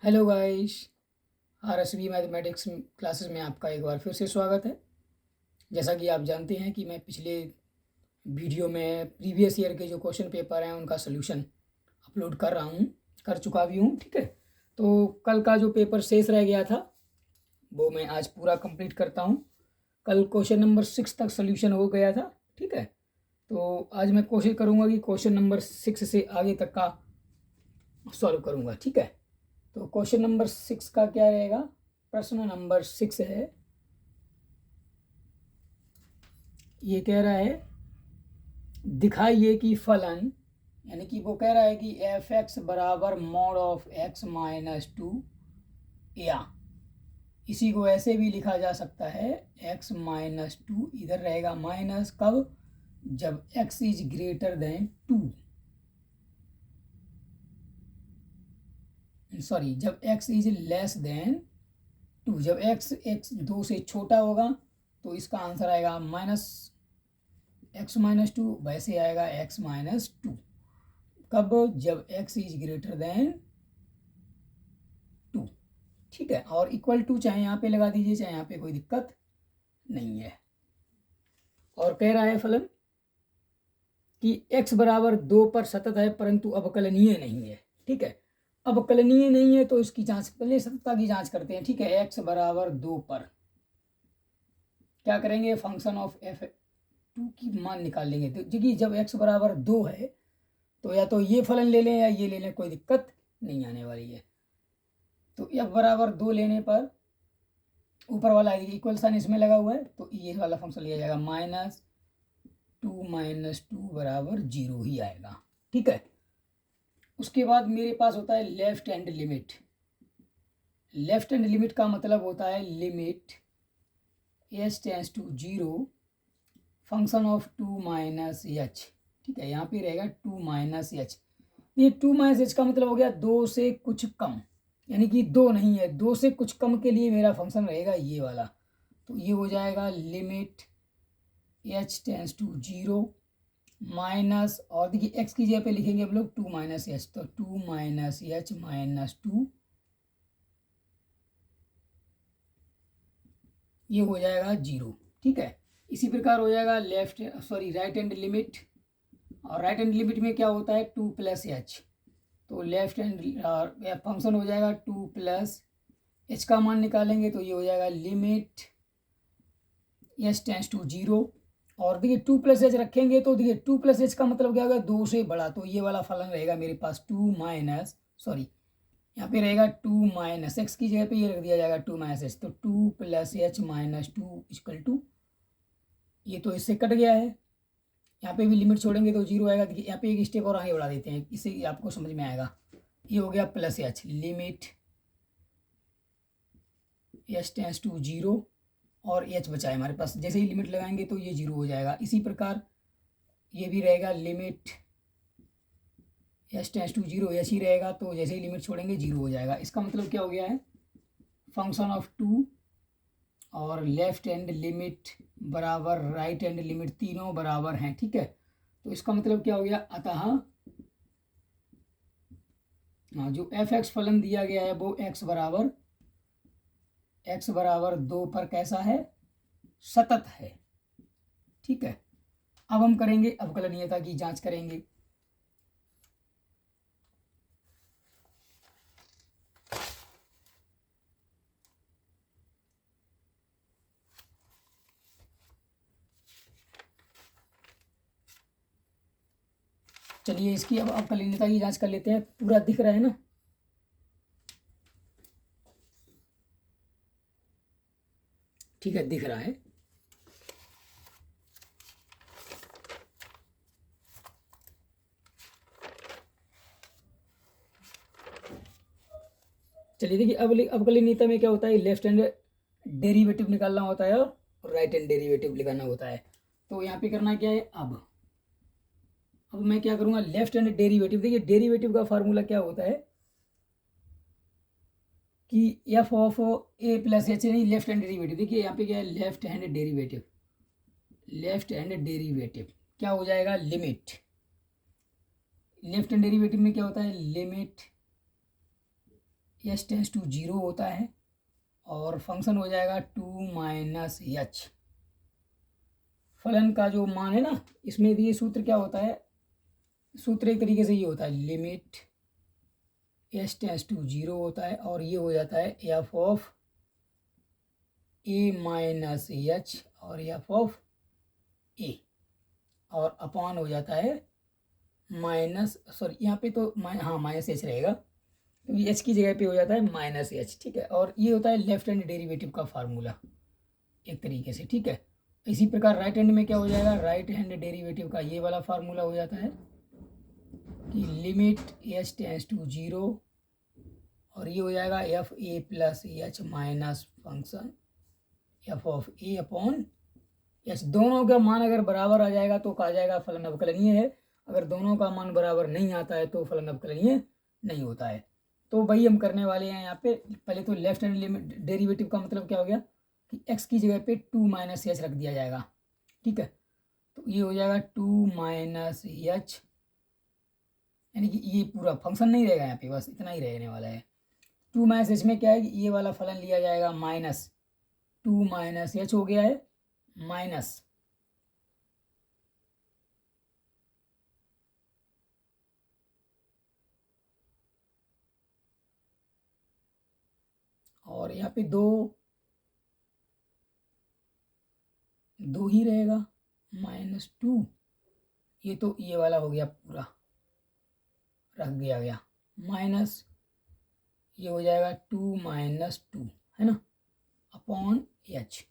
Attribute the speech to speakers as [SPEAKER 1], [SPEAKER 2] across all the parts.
[SPEAKER 1] Hello guys. RSB mathematics classes में आपका एक बार फिर से स्वागत है। जैसा कि आप जानते हैं कि मैं पिछले वीडियो में प्रीवियस ईयर के जो क्वेश्चन पेपर हैं उनका सोल्यूशन अपलोड कर रहा हूँ, कर चुका भी हूँ। ठीक है, तो कल का जो पेपर शेष रह गया था वो मैं आज पूरा कंप्लीट करता हूँ। कल क्वेश्चन नंबर 6 तक सोल्यूशन हो गया था। ठीक है, तो आज मैं कोशिश करूँगा कि क्वेश्चन नंबर 6 से आगे तक का सॉल्व करूँगा। ठीक है, तो क्वेश्चन नंबर 6 का क्या रहेगा? प्रश्न नंबर 6 है, ये कह रहा है दिखाइए कि फलन, यानी कि वो कह रहा है कि एफ एक्स बराबर mod of x minus two, या इसी को ऐसे भी लिखा जा सकता है एक्स माइनस टू, इधर रहेगा माइनस, कब? जब x is greater than two, sorry जब x is less than two. जब एक्स एक्स दो से छोटा होगा तो इसका आंसर आएगा माइनस एक्स माइनस टू, वैसे आएगा एक्स माइनस टू। कब? जब x is greater than two. ठीक है, और इक्वल टू चाहे यहाँ पे लगा दीजिए चाहे यहाँ पे, कोई दिक्कत नहीं है। और कह रहा है फलन कि x बराबर 2 पर सतत है परंतु अवकलनीय नहीं है। ठीक है, अवकलनीय नहीं है तो इसकी जांच, पहले सततता की जांच करते हैं। ठीक है, x बराबर 2 पर क्या करेंगे? फंक्शन ऑफ एफ टू की मान निकाल लेंगे। तो क्योंकि जब x बराबर 2 है तो या तो ये फलन ले लें या ये ले लें, कोई दिक्कत नहीं आने वाली है। तो f बराबर 2 लेने पर ऊपर वाला इक्वल साइन इसमें लगा हुआ है तो ये वाला फंक्शन लिया जाएगा, माइनस टू बराबर 0 ही आएगा। ठीक है, उसके बाद मेरे पास होता है left hand limit. Left hand limit का मतलब होता है limit H tends to 0 function of 2 minus h. ठीक है, यहाँ पे रहेगा 2 माइनस एच। ये 2 माइनस एच का मतलब हो गया 2 से कुछ कम, यानी कि 2 नहीं है, 2 से कुछ कम के लिए मेरा फंक्शन रहेगा ये वाला। तो ये हो जाएगा limit H tends to 0 minus, और देखिए एक्स की जगह पे लिखेंगे हम लोग 2 माइनस एच, तो 2 माइनस एच माइनस 2, ये हो जाएगा 0। ठीक है, इसी प्रकार हो जाएगा left sorry right hand limit. और राइट हैंड लिमिट में क्या होता है? 2 प्लस एच, तो लेफ्ट हैंड फंक्शन हो जाएगा 2 प्लस एच का मान निकालेंगे तो ये हो जाएगा लिमिट एच टेंस टू 0। और देखिए 2 प्लस एच रखेंगे तो देखिए 2 प्लस एच का मतलब क्या होगा? 2 से बड़ा, तो ये वाला फलन रहेगा मेरे पास 2 माइनस, सॉरी यहाँ पे रहेगा 2 माइनस एक्स की जगह पे ये रख दिया जाएगा 2 माइनस एच, तो 2 plus h minus 2 equal to, ये तो इससे कट गया है। यहाँ पे भी लिमिट छोड़ेंगे तो 0 आएगा। देखिए यहाँ पे एक स्टेप और आगे बढ़ा देते हैं, इससे आपको समझ में आएगा। ये हो गया plus h, limit H tends to 0, और एच बचा है हमारे पास, जैसे ही लिमिट लगाएंगे तो ये 0 हो जाएगा। इसी प्रकार ये भी रहेगा limit H tends to 0, H ही रहेगा, तो जैसे ही लिमिट छोड़ेंगे 0 हो जाएगा। इसका मतलब क्या हो गया है? फंक्शन ऑफ 2 और लेफ्ट हैंड लिमिट बराबर राइट हैंड लिमिट, तीनों बराबर हैं। ठीक है, तो इसका मतलब क्या हो गया? अतः हाँ, जो एफ एक्स फलन दिया गया है वो एक्स बराबर 2 पर कैसा है? सतत है। ठीक है, अब हम करेंगे अवकलनीयता की जांच करेंगे। चलिए इसकी अब अवकलनीयता की जांच कर लेते हैं। पूरा दिख रहा है ना? ठीक है, दिख रहा है। चलिए देखिए, अब अवकलनीयता में क्या होता है? लेफ्ट हैंड डेरिवेटिव निकालना होता है और राइट हैंड डेरिवेटिव निकालना होता है। तो यहाँ पे करना क्या है? अब मैं क्या करूँगा? लेफ्ट हैंड डेरिवेटिव, देखिए डेरिवेटिव का फार्मूला क्या होता है कि F of A plus H, नहीं लेफ्ट हैंड डेरिवेटिव। देखिए यहाँ पे क्या है? Left hand derivative, left hand derivative क्या हो जाएगा? लिमिट, लेफ्ट हैंड डेरिवेटिव में क्या होता है? Limit H tends to zero होता है और फंक्शन हो जाएगा 2 माइनस एच। फलन का जो मान है ना, इसमें भी ये सूत्र क्या होता है, सूत्र एक तरीके से ये होता है limit H tends to zero होता है और ये हो जाता है f of a minus h और एफ ऑफ ए, और अपॉन हो जाता है माइनस, सॉरी यहाँ पे तो हाँ माइनस एच रहेगा, क्योंकि एच की जगह पे हो जाता है माइनस एच, ठीक है। और ये होता है लेफ्ट हैंड डेरिवेटिव का फार्मूला एक तरीके से, ठीक है। इसी प्रकार राइट हैंड में क्या हो जाएगा, राइट हैंड डेरिवेटिव का ये वाला फार्मूला हो जाता है कि limit H tends to zero और ये हो जाएगा f a plus h minus function f of A upon h. दोनों का मान अगर बराबर आ जाएगा तो कहा जाएगा फलन अवकलनीय है, अगर दोनों का मान बराबर नहीं आता है तो फलन अवकलनीय नहीं होता है। तो वही हम करने वाले हैं यहाँ पे। पहले तो लेफ्ट हैंड लिमिट डेरिवेटिव का मतलब क्या हो गया कि x की जगह पे 2 माइनस एच रख दिया जाएगा, ठीक है। तो ये हो जाएगा 2 माइनस एच, यानी कि ये पूरा फंक्शन नहीं रहेगा यहाँ पे, बस इतना ही रहने वाला है। 2 माइनस एच में क्या है कि ये वाला फलन लिया जाएगा माइनस 2 माइनस एच हो गया है माइनस और यहाँ पे दो ही रहेगा -2, ये तो ये वाला हो गया पूरा रख दिया गया माइनस, ये हो जाएगा 2 माइनस 2 है ना अपॉन एच।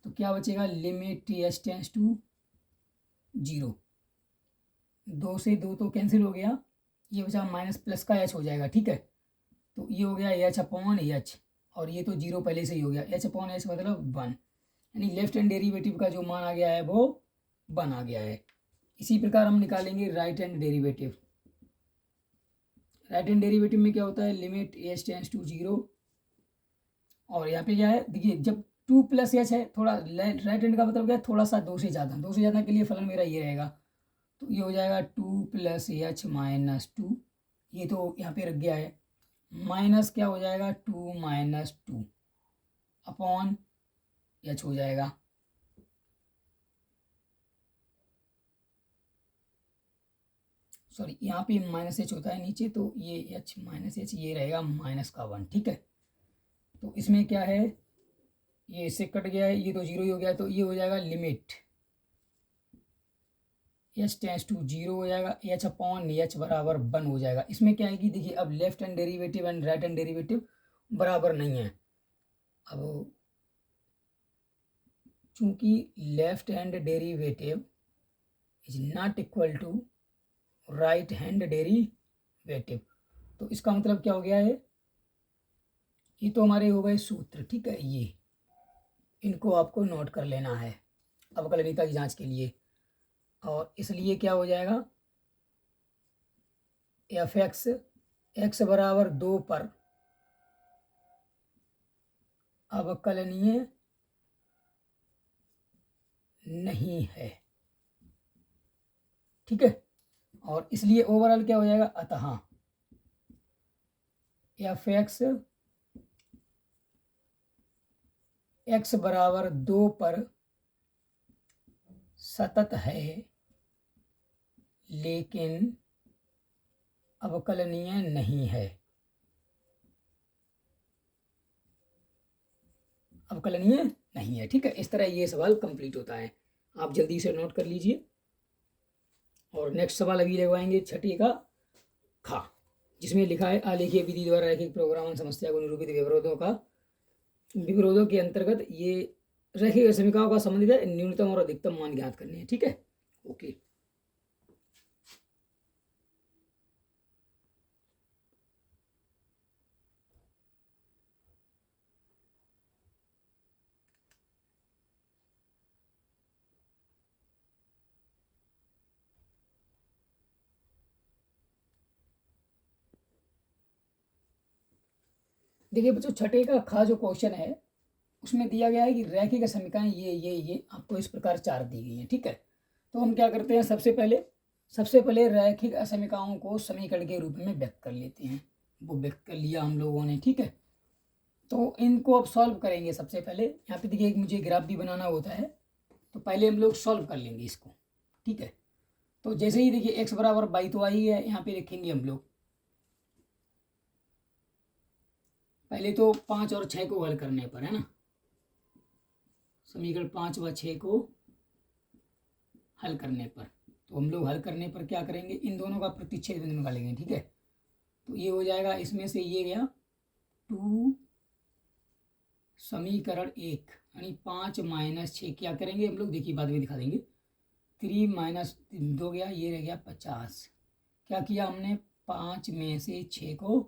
[SPEAKER 1] तो क्या बचेगा limit H tends to zero, 2 से 2 तो कैंसिल हो गया, ये बचा माइनस प्लस का एच हो जाएगा, ठीक है। तो ये हो गया एच अपॉन एच और ये तो जीरो पहले से ही हो गया, एच अपॉन एच मतलब 1, यानी लेफ्ट हैंड डेरिवेटिव का जो मान आ गया है वो 1 आ गया है। इसी प्रकार हम निकालेंगे right hand derivative. Right hand derivative में क्या होता है limit H tends to zero और यहाँ पे क्या है देखिए, जब 2 प्लस एच है, थोड़ा राइट हैंड का मतलब क्या है थोड़ा सा 2 से ज़्यादा के लिए फलन मेरा ये रहेगा। तो ये हो जाएगा 2 प्लस एच माइनस 2, ये तो यहाँ पे रख गया है, माइनस क्या हो जाएगा 2 माइनस 2 अपॉन एच हो जाएगा। सॉरी यहाँ पे माइनस एच होता है नीचे, तो ये एच माइनस एच ये रहेगा -1, ठीक है। तो इसमें क्या है, ये इससे कट गया है, ये तो जीरो ही हो गया, तो ये हो जाएगा limit H tends to zero हो जाएगा, एच अपॉन एच बराबर 1 हो जाएगा। इसमें क्या है कि देखिए अब left hand derivative and right hand derivative बराबर नहीं है। अब चूंकि left hand derivative is not equal to right hand derivative, तो इसका मतलब क्या हो गया है, ये तो हमारे हो गए सूत्र, ठीक है। ये इनको आपको नोट कर लेना है अवकलनीयता की जांच के लिए। और इसलिए क्या हो जाएगा एफ एक्स बराबर 2 पर अवकलनीय नहीं है, ठीक है। और इसलिए ओवरऑल क्या हो जाएगा, अतः एफ एक्स बराबर 2 पर सतत है लेकिन अवकलनीय नहीं है, अवकलनीय नहीं है, ठीक है। इस तरह ये सवाल कंप्लीट होता है, आप जल्दी से नोट कर लीजिए। और नेक्स्ट सवाल अभी लगवाएंगे छठे का खा, जिसमें लिखा है आलेखीय विधि द्वारा रैखिक प्रोग्राम समस्या को निरूपित विवरोधों के अंतर्गत ये रैखिक समीकरणों का संबंधित है, न्यूनतम और अधिकतम मान ज्ञात करने हैं, ठीक है। ओके, देखिए बच्चों छठे का खा जो क्वेश्चन है उसमें दिया गया है कि रैखिक समीकरण ये आपको इस प्रकार 4 दी गई है, ठीक है। तो हम क्या करते हैं, सबसे पहले रैखिक असमीकरणों को समीकरण के रूप में व्यक्त कर लेते हैं। वो व्यक्त कर लिया हम लोगों ने, ठीक है। तो इनको अब सॉल्व करेंगे। सबसे पहले यहाँ पे देखिए, एक मुझे ग्राफ भी बनाना होता है, तो पहले हम लोग सॉल्व कर लेंगे इसको, ठीक है। तो जैसे ही देखिए x बराबर 22 तो आई है, यहाँ पे लिखेंगे हम लोग। पहले तो 5 और 6 को हल करने पर, है ना, समीकरण 5 व 6 को हल करने पर, तो हम लोग हल करने पर क्या करेंगे, इन दोनों का प्रतिच्छेद बिंदु निकालेंगे, ठीक है। तो ये हो जाएगा, इसमें से ये गया 2, समीकरण 1 यानी 5 माइनस 6 क्या करेंगे हम लोग, देखिए बाद में दिखा देंगे। 3 माइनस 2 गया, ये रह गया 50। क्या किया हमने, 5 में से 6 को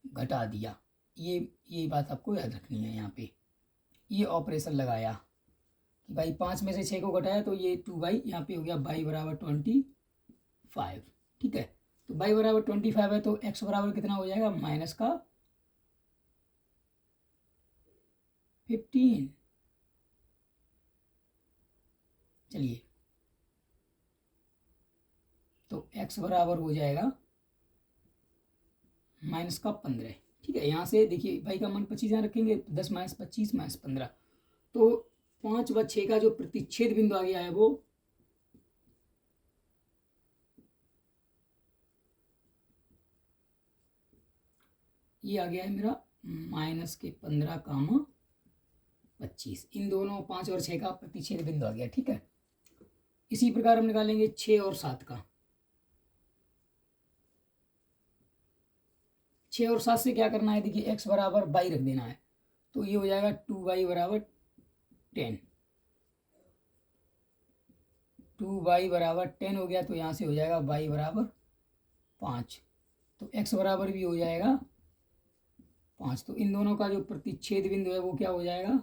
[SPEAKER 1] घटा दिया। ये बात आपको याद रखनी है। यहाँ पे ये ऑपरेशन लगाया कि भाई 5 में से 6 को घटाया, तो ये 2 यहाँ पे हो गया y बराबर 25, ठीक है। तो y बराबर 25 है, तो x बराबर कितना हो जाएगा, माइनस का 15। चलिए, तो x बराबर हो जाएगा माइनस का 15, ठीक है। यहाँ से देखिए भाई का मान 25 यहाँ रखेंगे, 10 माइनस 25 माइनस 15, तो 5 व 6 का जो प्रतिच्छेद बिंदु आ गया है वो ये आ गया है मेरा माइनस के 15 कामा 25। इन दोनों 5 और 6 का प्रतिच्छेद बिंदु आ गया, ठीक है। इसी प्रकार हम निकालेंगे 6 और 7 का। 6 और 7 से क्या करना है, देखिए x बराबर बाई रख देना है, तो ये हो जाएगा 2y बराबर 10। 2y बराबर 10 हो गया, तो यहाँ से हो जाएगा y बराबर 5, तो x बराबर भी हो जाएगा 5। तो इन दोनों का जो प्रतिच्छेद बिंदु है वो क्या हो जाएगा,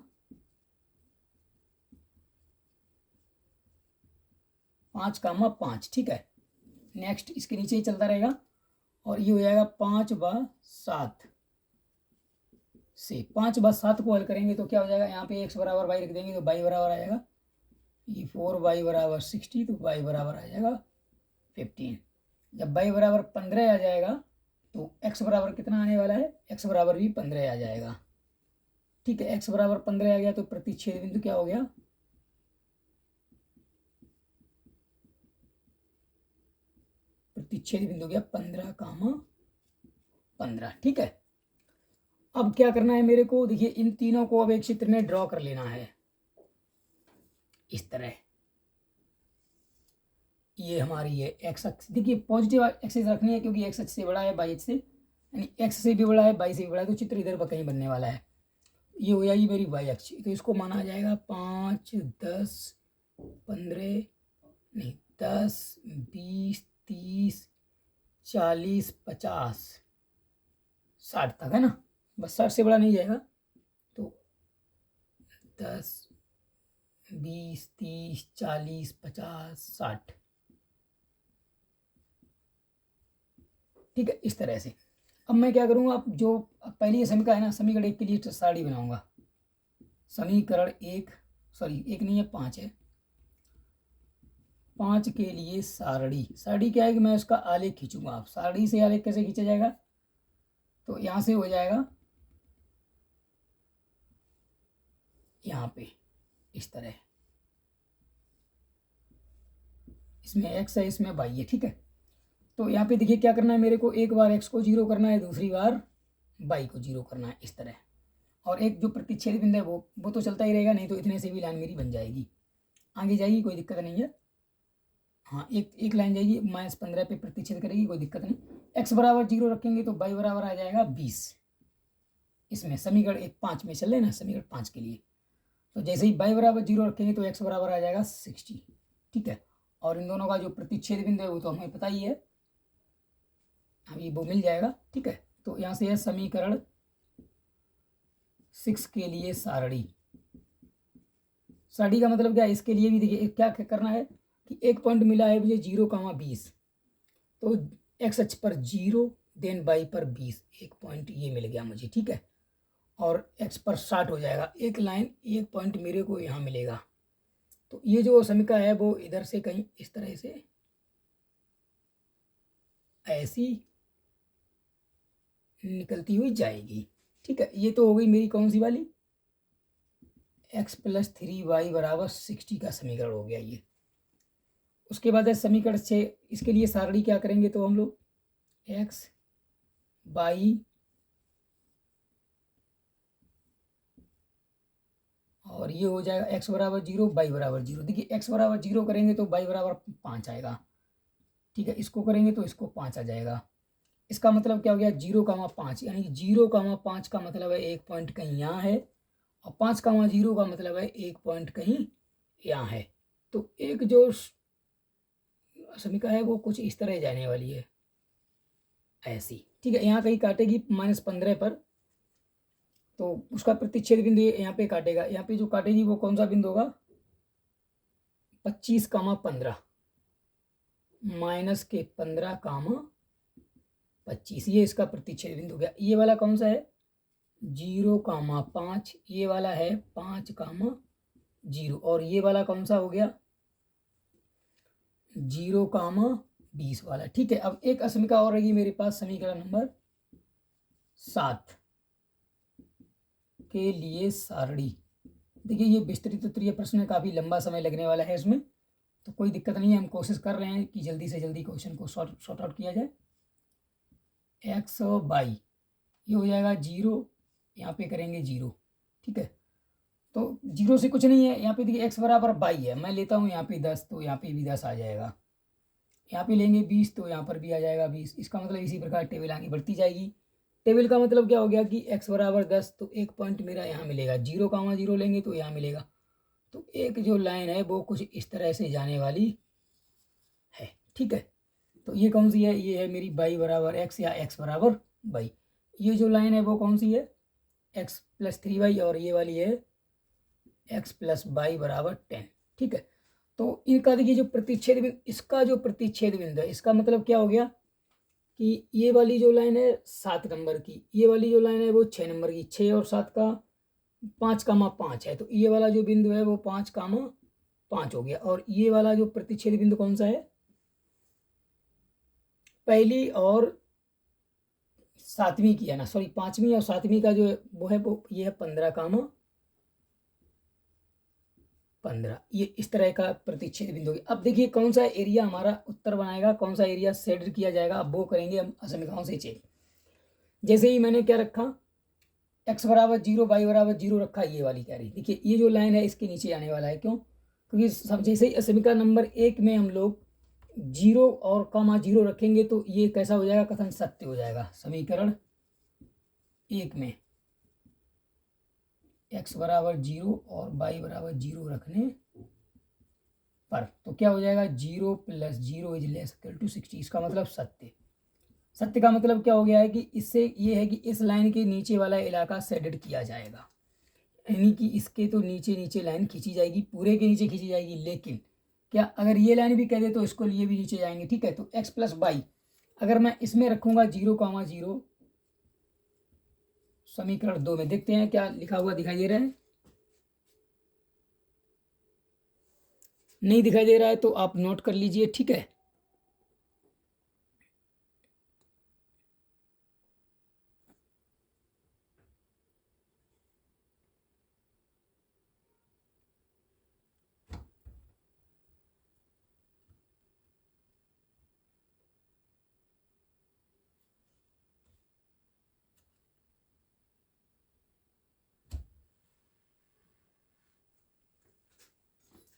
[SPEAKER 1] 5 कामा 5, ठीक है। नेक्स्ट इसके नीचे ही चलता रहेगा, और ये हो जाएगा 5 व 7 से 5 व 7 को हल करेंगे तो क्या हो जाएगा, यहाँ पे x बराबर y रख देंगे तो y बराबर आ जाएगा ये 4y बराबर 60, तो y बराबर आ जाएगा 15। जब y बराबर 15 आ जाएगा तो x बराबर कितना आने वाला है, x बराबर भी 15 आ जाएगा, ठीक है। x बराबर 15 आ गया, तो प्रतिच्छेद बिंदु क्या हो गया, प्रतिच्छेद बिंदु गया 15 कामा 15, ठीक है। अब क्या करना है मेरे को, देखिए इन तीनों को अब एक चित्र में ड्रॉ कर लेना है इस तरह। ये हमारी है एक्स अक्ष, देखिए पॉजिटिव एक्सिस रखनी है क्योंकि एक्स अक्ष से बड़ा है बाई अक्ष से, यानी एक्स से भी बड़ा है बाई से भी बड़ा है, तो चित्र इधर पर कहीं बनने वाला है। ये हो जाएगी मेरी वाई अक्ष, तो इसको माना जाएगा 5, 10, 15, नहीं 10, 20, 30, 40, 50, 60 तक, है ना, बस 60 से बड़ा नहीं जाएगा। तो 10, 20, 30, 40, 50, 60, ठीक है, इस तरह से। अब मैं क्या करूँगा, अब जो पहली ये समीकरण है ना, समीकरण 1 के लिए सारणी बनाऊंगा। समीकरण 1, सॉरी 1 नहीं है 5 है, 5 के लिए सारणी क्या है कि मैं उसका आलेख खींचूंगा। आप सारणी से आलेख कैसे खींचा जाएगा, तो यहाँ से हो जाएगा यहाँ पे इस तरह, इसमें x है इसमें y है, ठीक है। तो यहाँ पे देखिए क्या करना है मेरे को, एक बार x को 0 करना है, दूसरी बार y को 0 करना है इस तरह। और एक जो प्रतिच्छेद बिंदु है वो तो चलता ही रहेगा, नहीं तो इतने से भी लाइन मेरी बन जाएगी, आगे जाएगी, कोई दिक्कत नहीं है। हाँ, एक लाइन जाएगी -15 पे प्रतिच्छेद करेगी, कोई दिक्कत नहीं। x बराबर 0 रखेंगे तो y बराबर आ जाएगा 20। इसमें समीकरण 5 में चल रहे ना, समीकरण 5 के लिए, तो जैसे ही y बराबर 0 रखेंगे तो x बराबर आ जाएगा 60, ठीक है। और इन दोनों का जो प्रतिच्छेद बिंदु है वो तो हमें पता ही है, अभी वो मिल जाएगा, ठीक है। तो यहाँ से है समीकरण 6 के लिए सारणी का मतलब क्या है, इसके लिए भी देखिए क्या करना है कि एक पॉइंट मिला है मुझे 0,20, तो x अक्ष पर 0 देन y पर 20, एक पॉइंट ये मिल गया मुझे, ठीक है। और x पर 60 हो जाएगा, एक लाइन एक पॉइंट मेरे को यहाँ मिलेगा। तो ये जो समीकरण है वो इधर से कहीं इस तरह से ऐसी निकलती हुई जाएगी। ठीक है, ये तो हो गई मेरी कौन सी वाली, x+3y बराबर 60 का समीकरण हो गया ये। उसके बाद है समीकरण 6, इसके लिए सारणी क्या करेंगे तो हम लोग x y और ये हो जाएगा x बराबर 0 y बराबर 0। देखिए x बराबर 0 करेंगे तो y बराबर 5 आएगा। ठीक है, इसको करेंगे तो इसको 5 आ जाएगा। इसका मतलब क्या हो गया 0,5, यानी 0,5 का मतलब है एक पॉइंट कहीं यहाँ है, और 5,0 का मतलब है एक पॉइंट कहीं यहाँ है। तो एक जो समीकरण है वो कुछ इस तरह जाने वाली है, ऐसी। ठीक है, यहाँ कहीं काटेगी -15 पर, तो उसका प्रतिच्छेद बिंदु यहाँ पे काटेगा। यहाँ पे जो काटेगी वो कौन सा बिंदु होगा, 25,15 -15,25, ये इसका प्रतिच्छेद बिंदु हो गया। ये वाला कौन सा है 0,5, ये वाला है 5,0, और ये वाला कौन सा हो गया 0,20 वाला। ठीक है, अब एक असमिका और रहेगी मेरे पास, समीकरण नंबर 7 के लिए सारणी। देखिए ये विस्तृत उत्तरीय प्रश्न है, काफ़ी लंबा समय लगने वाला है इसमें, तो कोई दिक्कत नहीं है। हम कोशिश कर रहे हैं कि जल्दी से जल्दी क्वेश्चन को सॉर्ट आउट किया जाए। x और y ये हो जाएगा 0, यहाँ पे करेंगे 0। ठीक है, तो 0 से कुछ नहीं है, यहाँ पे देखिए x बराबर 22 है, मैं लेता हूँ यहाँ पे 10, तो यहाँ पे भी 10 आ जाएगा। यहाँ पे लेंगे 20 तो यहाँ पर भी आ जाएगा 20। इसका मतलब इसी प्रकार टेबल आगे बढ़ती जाएगी। टेबल का मतलब क्या हो गया कि x बराबर 10, तो एक पॉइंट मेरा यहाँ मिलेगा, 0,0 लेंगे तो यहाँ मिलेगा। तो एक जो लाइन है वो कुछ इस तरह से जाने वाली है। ठीक है, तो ये कौन सी है, ये है मेरी y बराबर x या x बराबर y। ये जो लाइन है वो कौन सी है x+3y, और ये वाली है x+y बराबर 10। ठीक है, तो इनका देखिए जो प्रतिच्छेद बिंदु, इसका जो प्रतिच्छेद बिंदु है, इसका मतलब क्या हो गया कि ये वाली जो लाइन है 7 नंबर की, ये वाली जो लाइन है वो 6 नंबर की, 6 और 7 का 5,5 है, तो ये वाला जो बिंदु है वो 5,5 हो गया। और ये वाला जो प्रतिच्छेद बिंदु कौन सा है, पहली और 7वीं की है ना, सॉरी 5वीं और 7वीं का जो है वो है वो ये है 15,15। ये इस तरह का प्रतिच्छेद बिंदु होगी। अब देखिए कौन सा एरिया हमारा उत्तर बनाएगा, कौन सा एरिया शेड किया जाएगा, अब वो करेंगे हम असमीकरणों से चेक। जैसे ही मैंने क्या रखा, x बराबर 0 y बराबर 0 रखा, ये वाली कह रही, देखिए ये जो लाइन है इसके नीचे आने वाला है। क्यों, क्योंकि सब जैसे ही समीकरण नंबर 1 में हम लोग 0 और कॉमा 0 रखेंगे तो ये कैसा हो जाएगा, कथन सत्य हो जाएगा। समीकरण 1 में x बराबर 0 और y बराबर 0 रखने पर तो क्या हो जाएगा, 0 + 0 = 60। इसका मतलब सत्य। सत्य का मतलब क्या हो गया है कि इससे ये है कि इस लाइन के नीचे वाला इलाका शेडेड किया जाएगा, यानी कि इसके तो नीचे नीचे लाइन खींची जाएगी, पूरे के नीचे खींची जाएगी। लेकिन क्या अगर ये लाइन भी कह दे तो इसको लिए भी नीचे जाएंगे। ठीक है, तो x+y अगर मैं इसमें रखूंगा 0,0, समीकरण 2 में देखते हैं क्या लिखा हुआ दिखाई दे रहा है, नहीं दिखाई दे रहा है तो आप नोट कर लीजिए। ठीक है,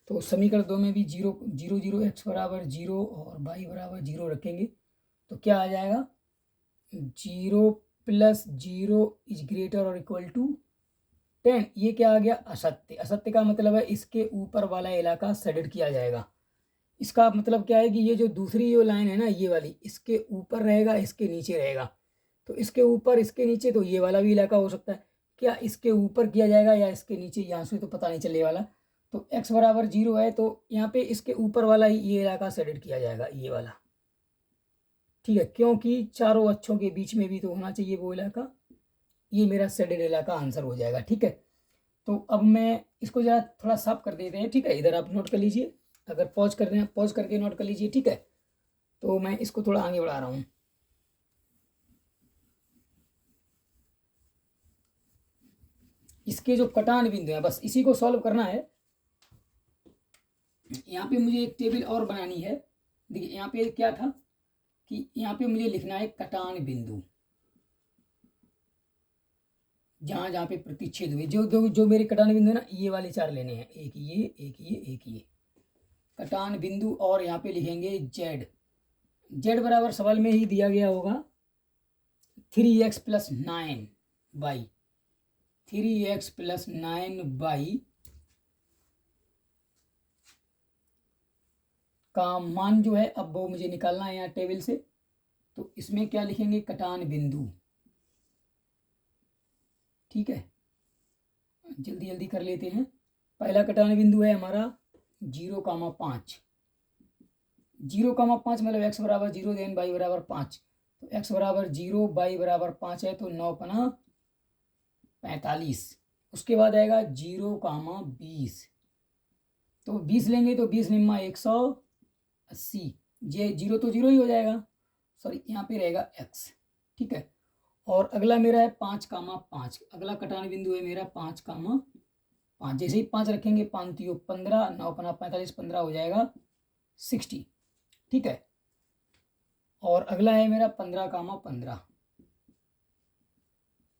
[SPEAKER 1] तो समीकरण 2 में भी 0 0 0 x बराबर 0 और y बराबर 0 रखेंगे तो क्या आ जाएगा, 0 + 0 > 10। ये क्या आ गया, असत्य। असत्य का मतलब है इसके ऊपर वाला इलाका शेडेड किया जाएगा। इसका मतलब क्या है कि ये जो दूसरी जो लाइन है ना, ये वाली इसके ऊपर रहेगा, इसके नीचे रहेगा। तो इसके ऊपर इसके नीचे, तो ये वाला भी इलाका हो सकता है। क्या इसके ऊपर किया जाएगा या इसके नीचे, यहाँ से तो पता नहीं चलने वाला। तो x बराबर 0 है तो यहाँ पे इसके ऊपर वाला ही ये इलाका शेडेड किया जाएगा, ये वाला। ठीक है, क्योंकि चारों अक्षों के बीच में भी तो होना चाहिए वो इलाका। ये मेरा शेडेड इलाका आंसर हो जाएगा। ठीक है, तो अब मैं इसको जरा थोड़ा साफ कर देते हैं। ठीक है, इधर आप नोट कर लीजिए, अगर पॉज कर रहे हैं पॉज करके नोट कर लीजिए। ठीक है, तो मैं इसको थोड़ा आगे बढ़ा रहा हूँ। इसके जो कटान बिंदु हैं बस इसी को सॉल्व करना है। यहाँ पे मुझे एक टेबल और बनानी है। देखिए यहाँ पे क्या था कि यहाँ पे मुझे लिखना है कटान बिंदु, जहाँ जहाँ पे प्रतिच्छेद हुए, जो जो जो मेरे कटान बिंदु है ना, ये वाले चार लेने हैं, एक ये एक ये एक ये कटान बिंदु। और यहाँ पे लिखेंगे जेड। जेड बराबर सवाल में ही दिया गया होगा 3x + 9 बाई 3x + 9 बाई का मान जो है अब वो मुझे निकालना है यहाँ टेबल से। तो इसमें क्या लिखेंगे, कटान बिंदु। ठीक है, जल्दी जल्दी कर लेते हैं। पहला कटान बिंदु है हमारा 0,5। 0,5 मतलब x बराबर 0 देन y बराबर 5। तो x बराबर 0 y बराबर 5 है, तो 9 × 45। उसके बाद आएगा 0,20। तो 20 लेंगे तो 20 निम्मा 180। ये 0 तो 0 ही हो जाएगा, सॉरी यहाँ पे रहेगा x। ठीक है, और अगला मेरा है 5,5। अगला कटान बिंदु है मेरा 5,5। जैसे ही 5 रखेंगे 5 3 15, 9 × 45 15 हो जाएगा 60। ठीक है, और अगला है मेरा 15,15।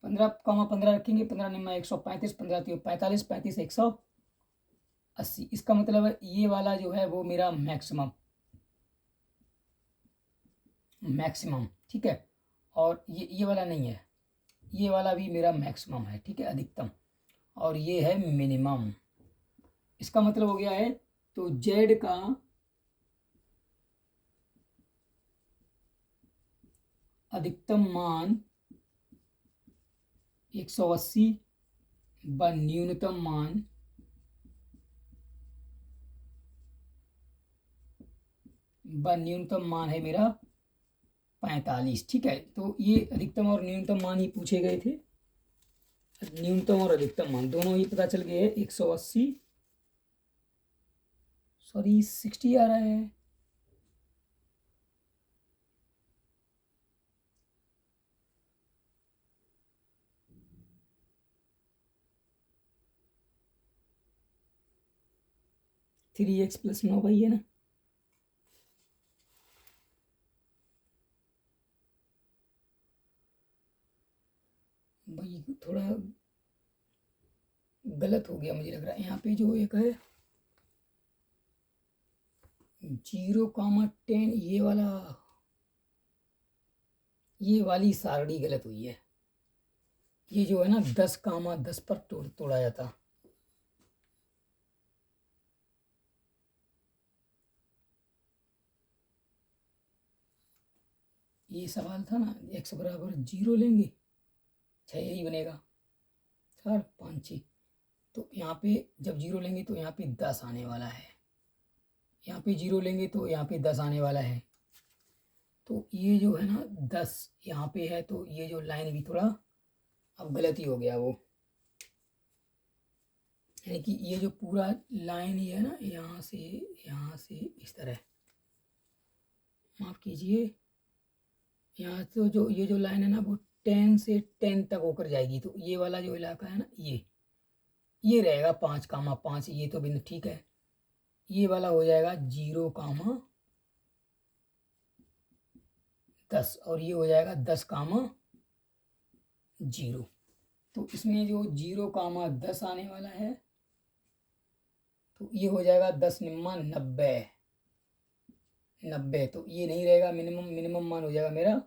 [SPEAKER 1] 15,15 रखेंगे, 15 निम्मा 135, 15 3 45, 35 180। इसका मतलब है ये वाला जो है वो मेरा मैक्सिमम। ठीक है, और ये वाला नहीं है, ये वाला भी मेरा मैक्सिमम है। ठीक है, अधिकतम, और ये है मिनिमम। इसका मतलब हो गया है तो जेड का अधिकतम मान 180 व न्यूनतम मान है मेरा 45। ठीक है, तो ये अधिकतम और न्यूनतम मान ही पूछे गए थे। न्यूनतम और अधिकतम मान दोनों ही पता चल गए हैं। 180 सॉरी 60 आ रहा है। थ्री एक्स + 9 भाई है ना। भाई थोड़ा गलत हो गया मुझे लग रहा है। यहाँ पे जो एक है 0,10, ये वाली सारणी गलत हुई है। ये जो है ना 10,10 पर तोड़ा जाता। ये सवाल था ना, x बराबर 0 लेंगे, 6 यही बनेगा, 4 5 6। तो यहाँ पे जब 0 लेंगे तो यहाँ पे 10 आने वाला है, यहाँ पे 0 लेंगे तो यहाँ पे 10 आने वाला है। तो ये जो है ना 10 यहाँ पे है, तो ये जो लाइन भी थोड़ा अब गलत ही हो गया वो, यानी कि ये जो पूरा लाइन ही है ना, यहाँ से इस तरह, माफ़ कीजिए, यहाँ तो जो ये जो लाइन है ना वो 10 से 10 तक होकर जाएगी। तो ये वाला जो इलाका है ना, ये रहेगा 5,5। ये तो बिंदु ठीक है। ये वाला हो जाएगा 0,10, और ये हो जाएगा 10,0। तो इसमें जो 0,10 आने वाला है, तो ये हो जाएगा 10 निम्मा 90। तो ये नहीं रहेगा मिनिमम मान हो जाएगा मेरा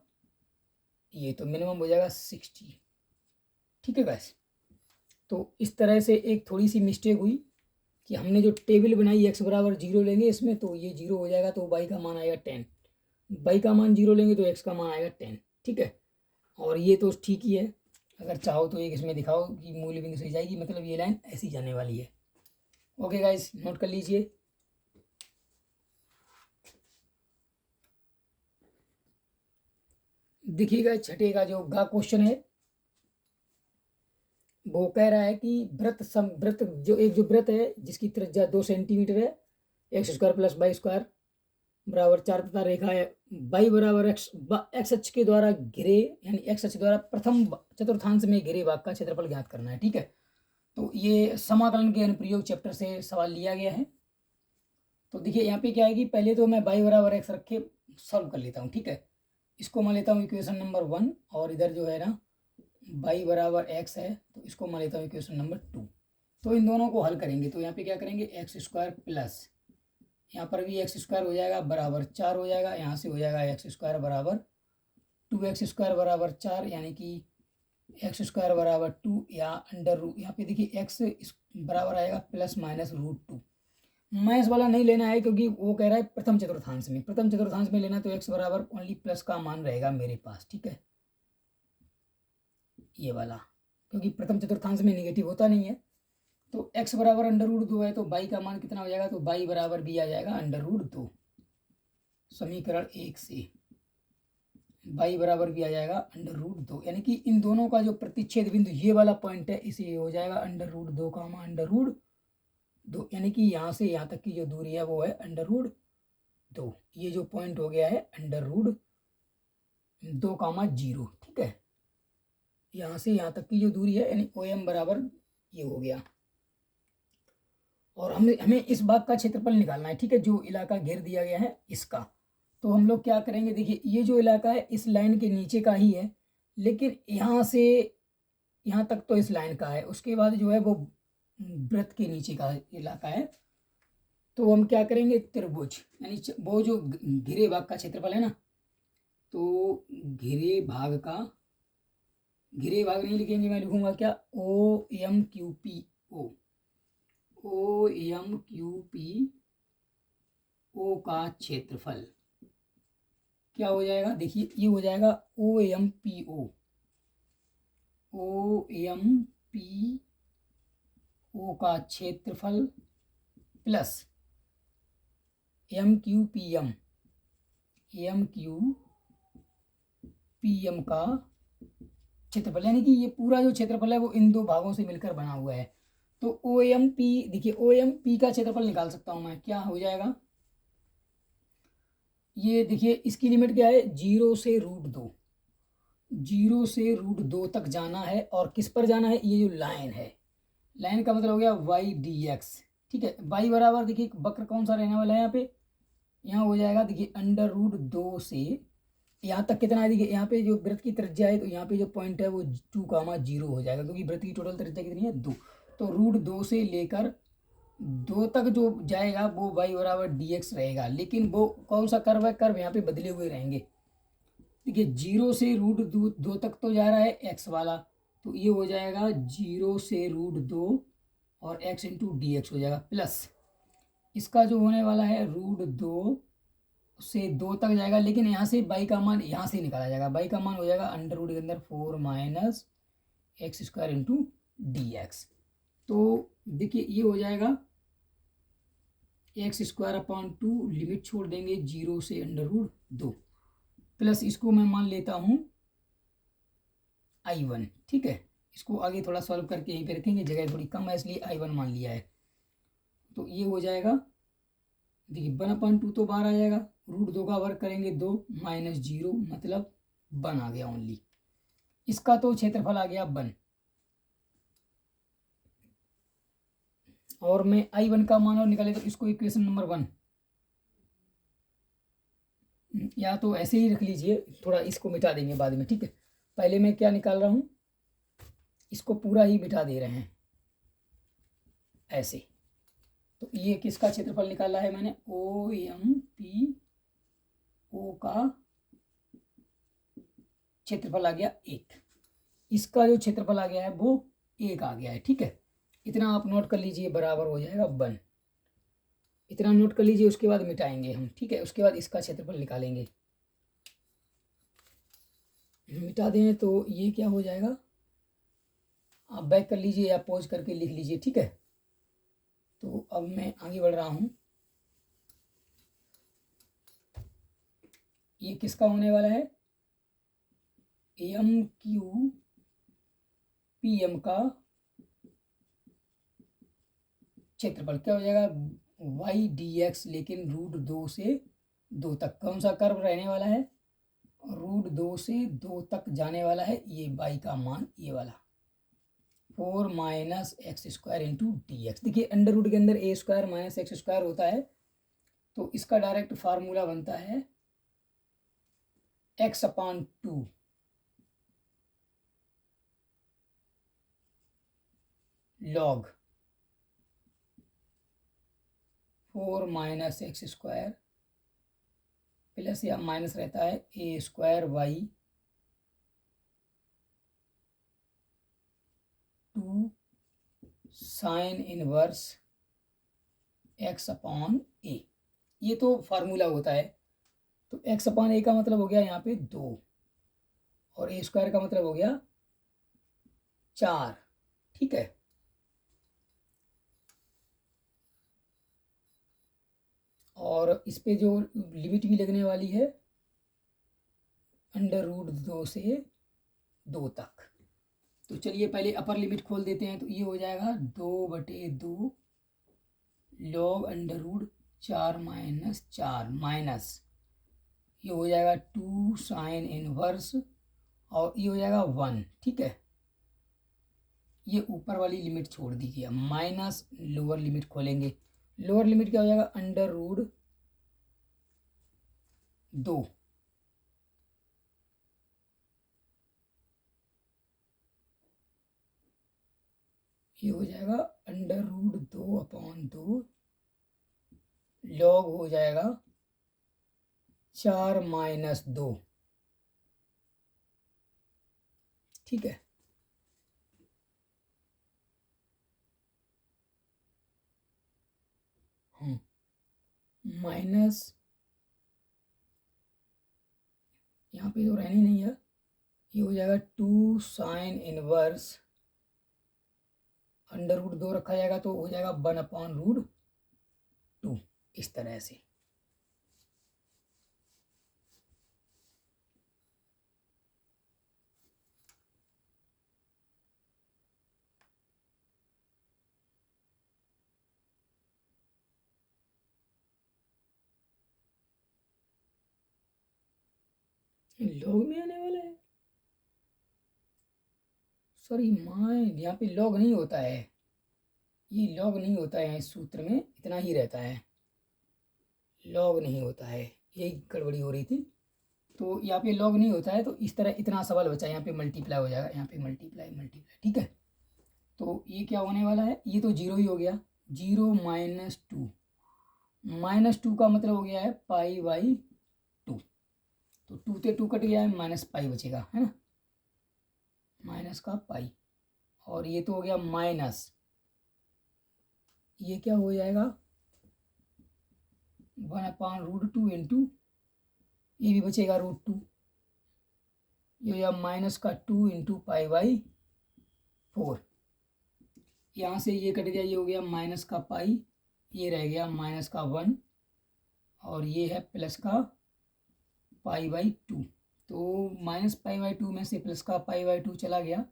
[SPEAKER 1] ये, तो मिनिमम हो जाएगा 60। ठीक है गाइस, तो इस तरह से एक थोड़ी सी मिस्टेक हुई कि हमने जो टेबल बनाई x बराबर 0 लेंगे इसमें, तो ये 0 हो जाएगा, तो y का मान आएगा 10। y का मान 0 लेंगे तो x का मान आएगा 10। ठीक है, और ये तो ठीक ही है। अगर चाहो तो एक इसमें दिखाओ कि मूल बिंदु से जाएगी, मतलब ये लाइन ऐसी जाने वाली है। ओके गाइस, नोट कर लीजिए। देखिएगा छठे का जो गा क्वेश्चन है, वो कह रहा है कि वृत्त जो वृत्त है जिसकी त्रिज्या 2 सेंटीमीटर है, x² + y² बराबर 4 तथा रेखा है y बराबर x अक्ष के द्वारा घिरे, यानी x अक्ष द्वारा प्रथम चतुर्थांश में घिरे भाग का क्षेत्रफल ज्ञात करना है। ठीक है, तो ये समाकलन के अनुप्रयोग चैप्टर से सवाल लिया गया है। तो देखिए यहाँ पे क्या है कि पहले तो मैं y बराबर x रख के सॉल्व कर लेता हूँ, ठीक है। इसको मान लेता हूँ इक्वेशन नंबर 1 और इधर जो है ना y बराबर x है तो इसको मान लेता हूँ इक्वेशन नंबर 2। तो इन दोनों को हल करेंगे तो यहाँ पे क्या करेंगे एक्स स्क्वायर प्लस यहाँ पर भी एक्स स्क्वायर हो जाएगा बराबर 4 हो जाएगा, यहाँ से हो जाएगा एक्स स्क्वायर बराबर 2x स्क्वायर बराबर 4 यानी कि एक्स स्क्वायर बराबर 2 या अंडर रूट, यहाँ पे देखिए एक्स बराबर आएगा प्लस माइनस √2। मैथ्स वाला नहीं लेना है क्योंकि वो कह रहा है प्रथम चतुर्थांश में, प्रथम चतुर्थांश में लेना तो एक्स बराबर ओनली प्लस का मान रहेगा मेरे पास, ठीक है, ये वाला, क्योंकि प्रथम चतुर्थांश में नेगेटिव होता नहीं है। तो x बराबर √2 है तो y का मान कितना हो जाएगा, तो y बराबर भी आ जाएगा √2। समीकरण 1 से y बराबर भी आ जाएगा √2, यानी कि इन दोनों का जो प्रतिच्छेद बिंदु ये वाला पॉइंट है इसे हो जाएगा √2 का मान √2, यानी कि यहाँ से यहाँ तक की जो दूरी है वो है √2। ये जो पॉइंट हो गया है √2, 0, ठीक है। यहाँ से यहाँ तक की जो दूरी है यानी OM बराबर ये हो गया। और हमें इस भाग का क्षेत्रफल निकालना है, ठीक है, जो इलाका घेर दिया गया है इसका। तो हम लोग क्या करेंगे, देखिए ये जो इलाका है इस लाइन के नीचे का ही है, लेकिन यहाँ से यहाँ तक तो इस लाइन का है, उसके बाद जो है वो वृत्त के नीचे का इलाका है। तो हम क्या करेंगे, त्रिभुज यानी वो जो घिरे भाग का क्षेत्रफल है ना, तो घिरे भाग नहीं लिखेंगे, मैं लिखूंगा क्या, OMQPO का क्षेत्रफल क्या हो जाएगा, देखिए ये हो जाएगा OMPO का क्षेत्रफल प्लस MQPM का क्षेत्रफल, यानी कि ये पूरा जो क्षेत्रफल है वो इन दो भागों से मिलकर बना हुआ है। तो OMP, देखिए OMP का क्षेत्रफल निकाल सकता हूं मैं, क्या हो जाएगा, ये देखिए इसकी लिमिट क्या है, 0 से √2 तक जाना है। और किस पर जाना है, ये जो लाइन है, लाइन का मतलब हो गया y/dx, ठीक है। y बराबर देखिए वक्र कौन सा रहने वाला है यहाँ पे, यहाँ हो जाएगा देखिए √2 से यहाँ तक कितना है, देखिए यहाँ पे जो वृत्त की त्रिज्या है तो यहाँ पे जो पॉइंट है वो 2, 0 हो जाएगा, क्योंकि वृत्त की टोटल त्रिज्या कितनी है 2। तो √2 से लेकर 2 तक जो जाएगा वो y बराबर dx रहेगा, लेकिन वो कौन सा कर्व है, कर्व यहाँ पे बदले हुए रहेंगे। देखिए 0 से √2 तक तो जा रहा है x वाला, तो ये हो जाएगा 0 से √2 और x इंटू dx हो जाएगा, प्लस इसका जो होने वाला है √2 से 2 तक जाएगा, लेकिन यहाँ से y का मान यहाँ से निकाला जाएगा, y का मान हो जाएगा √2 के अंदर 4 minus x square into dx। तो देखिए ये हो जाएगा x²/2, लिमिट छोड़ देंगे 0 से √2, प्लस इसको मैं मान लेता हूँ I1, ठीक है। इसको आगे थोड़ा सॉल्व करके यहीं पे रखेंगे, जगह थोड़ी कम है इसलिए I1 मान लिया है। तो ये हो जाएगा देखिए 1/2 तो बाहर आ जाएगा, √2 का वर्ग करेंगे 2 माइनस 0 मतलब 1 आ गया ओनली। इसका तो क्षेत्रफल आ गया 1। और मैं I1 का मान और निकाले तो इसको इक्वेशन नंबर 1, या तो ऐसे ही रख लीजिए, थोड़ा इसको मिटा देंगे बाद में, ठीक है। पहले मैं क्या निकाल रहा हूँ, इसको पूरा ही मिटा दे रहे हैं ऐसे। तो ये किसका क्षेत्रफल निकाला है मैंने, OMPO का क्षेत्रफल आ गया 1, इसका जो क्षेत्रफल आ गया है वो 1 आ गया है, ठीक है। इतना आप नोट कर लीजिए, बराबर हो जाएगा 1, इतना नोट कर लीजिए, उसके बाद मिटाएंगे हम, ठीक है। उसके बाद इसका क्षेत्रफल निकालेंगे, मिटा दें तो ये क्या हो जाएगा, आप बैक कर लीजिए या पॉज करके लिख लीजिए, ठीक है। तो अब मैं आगे बढ़ रहा हूँ, ये किसका होने वाला है, MQPM का क्षेत्रफल क्या हो जाएगा y/dx, लेकिन √2 से 2 तक कौन सा कर्व रहने वाला है, √2 से 2 तक जाने वाला है, ये y का मान ये वाला, 4 minus x square into D X. देखिए अंडर रूट के अंदर A square minus x square होता है, तो इसका डायरेक्ट फार्मूला बनता है X upon 2 log 4 minus x square plus या माइनस रहता है A square Y 2 sine inverse x upon A. ये तो फार्मूला होता है। तो एक्स अपॉन ए का मतलब हो गया यहाँ पे 2 और ए स्क्वायर का मतलब हो गया 4। ठीक है, और इस पे जो लिमिट भी लगने वाली है अंडर रूट 2 से 2 तक। तो चलिए पहले अपर लिमिट खोल देते हैं। तो ये हो जाएगा 2/2 log under root 4 minus 4 minus ये हो जाएगा 2 साइन इनवर्स और ये हो जाएगा 1। ठीक है, ये ऊपर वाली लिमिट छोड़ दीजिए, माइनस लोअर लिमिट खोलेंगे। लोअर लिमिट क्या हो जाएगा अंडर रूट 2 ये हो जाएगा अंडर रूट 2/2 लॉग हो जाएगा 4 माइनस 2। ठीक है, माइनस यहाँ पे तो रहनी नहीं है, ये हो जाएगा 2 साइन इनवर्स अंडर रूट 2 रखा जाएगा तो हो जाएगा 1/√2 इस तरह से। लॉग में आने वाला है, सॉरी माइंड, यहाँ पे लॉग नहीं होता है, ये लॉग नहीं होता है इस सूत्र में, इतना ही रहता है, लॉग नहीं होता है, यही गड़बड़ी हो रही थी। तो यहाँ पे लॉग नहीं होता है तो इस तरह इतना सवाल बचा, यहाँ पे मल्टीप्लाई हो जाएगा, यहाँ पे मल्टीप्लाई मल्टीप्लाई। ठीक है, तो ये क्या होने वाला है, ये तो 0 ही हो गया, 0 माइनस 2, माइनस 2 का मतलब हो गया है π/2, तो 2 से 2 कट गया है, माइनस पाई बचेगा, है ना, माइनस का पाई। और ये तो हो गया माइनस, ये क्या हो जाएगा 1/√2 इंटू ये भी बचेगा √2, ये हो जाएगा माइनस का 2 इंटू π/4। यहाँ से ये कट गया, ये हो गया माइनस का पाई, ये रह गया माइनस का 1 और ये है प्लस का π/2। तो माइनस π/2 में से प्लस का π/2 चला गया,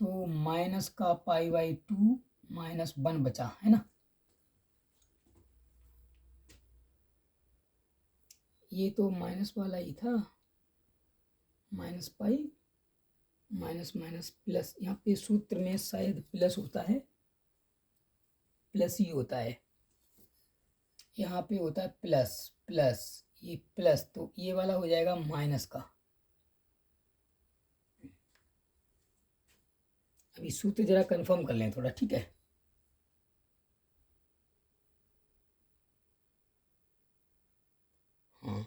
[SPEAKER 1] तो माइनस का π/2 माइनस 1 बचा, है ना। ये तो माइनस वाला ही था, minus pi minus minus plus, यहाँ पे सूत्र में शायद प्लस होता है, प्लस ही होता है, यहाँ पे होता है प्लस प्लस, ये प्लस, तो ये वाला हो जाएगा माइनस का। अभी सूत्र जरा कंफर्म कर लें थोड़ा, ठीक है। हाँ,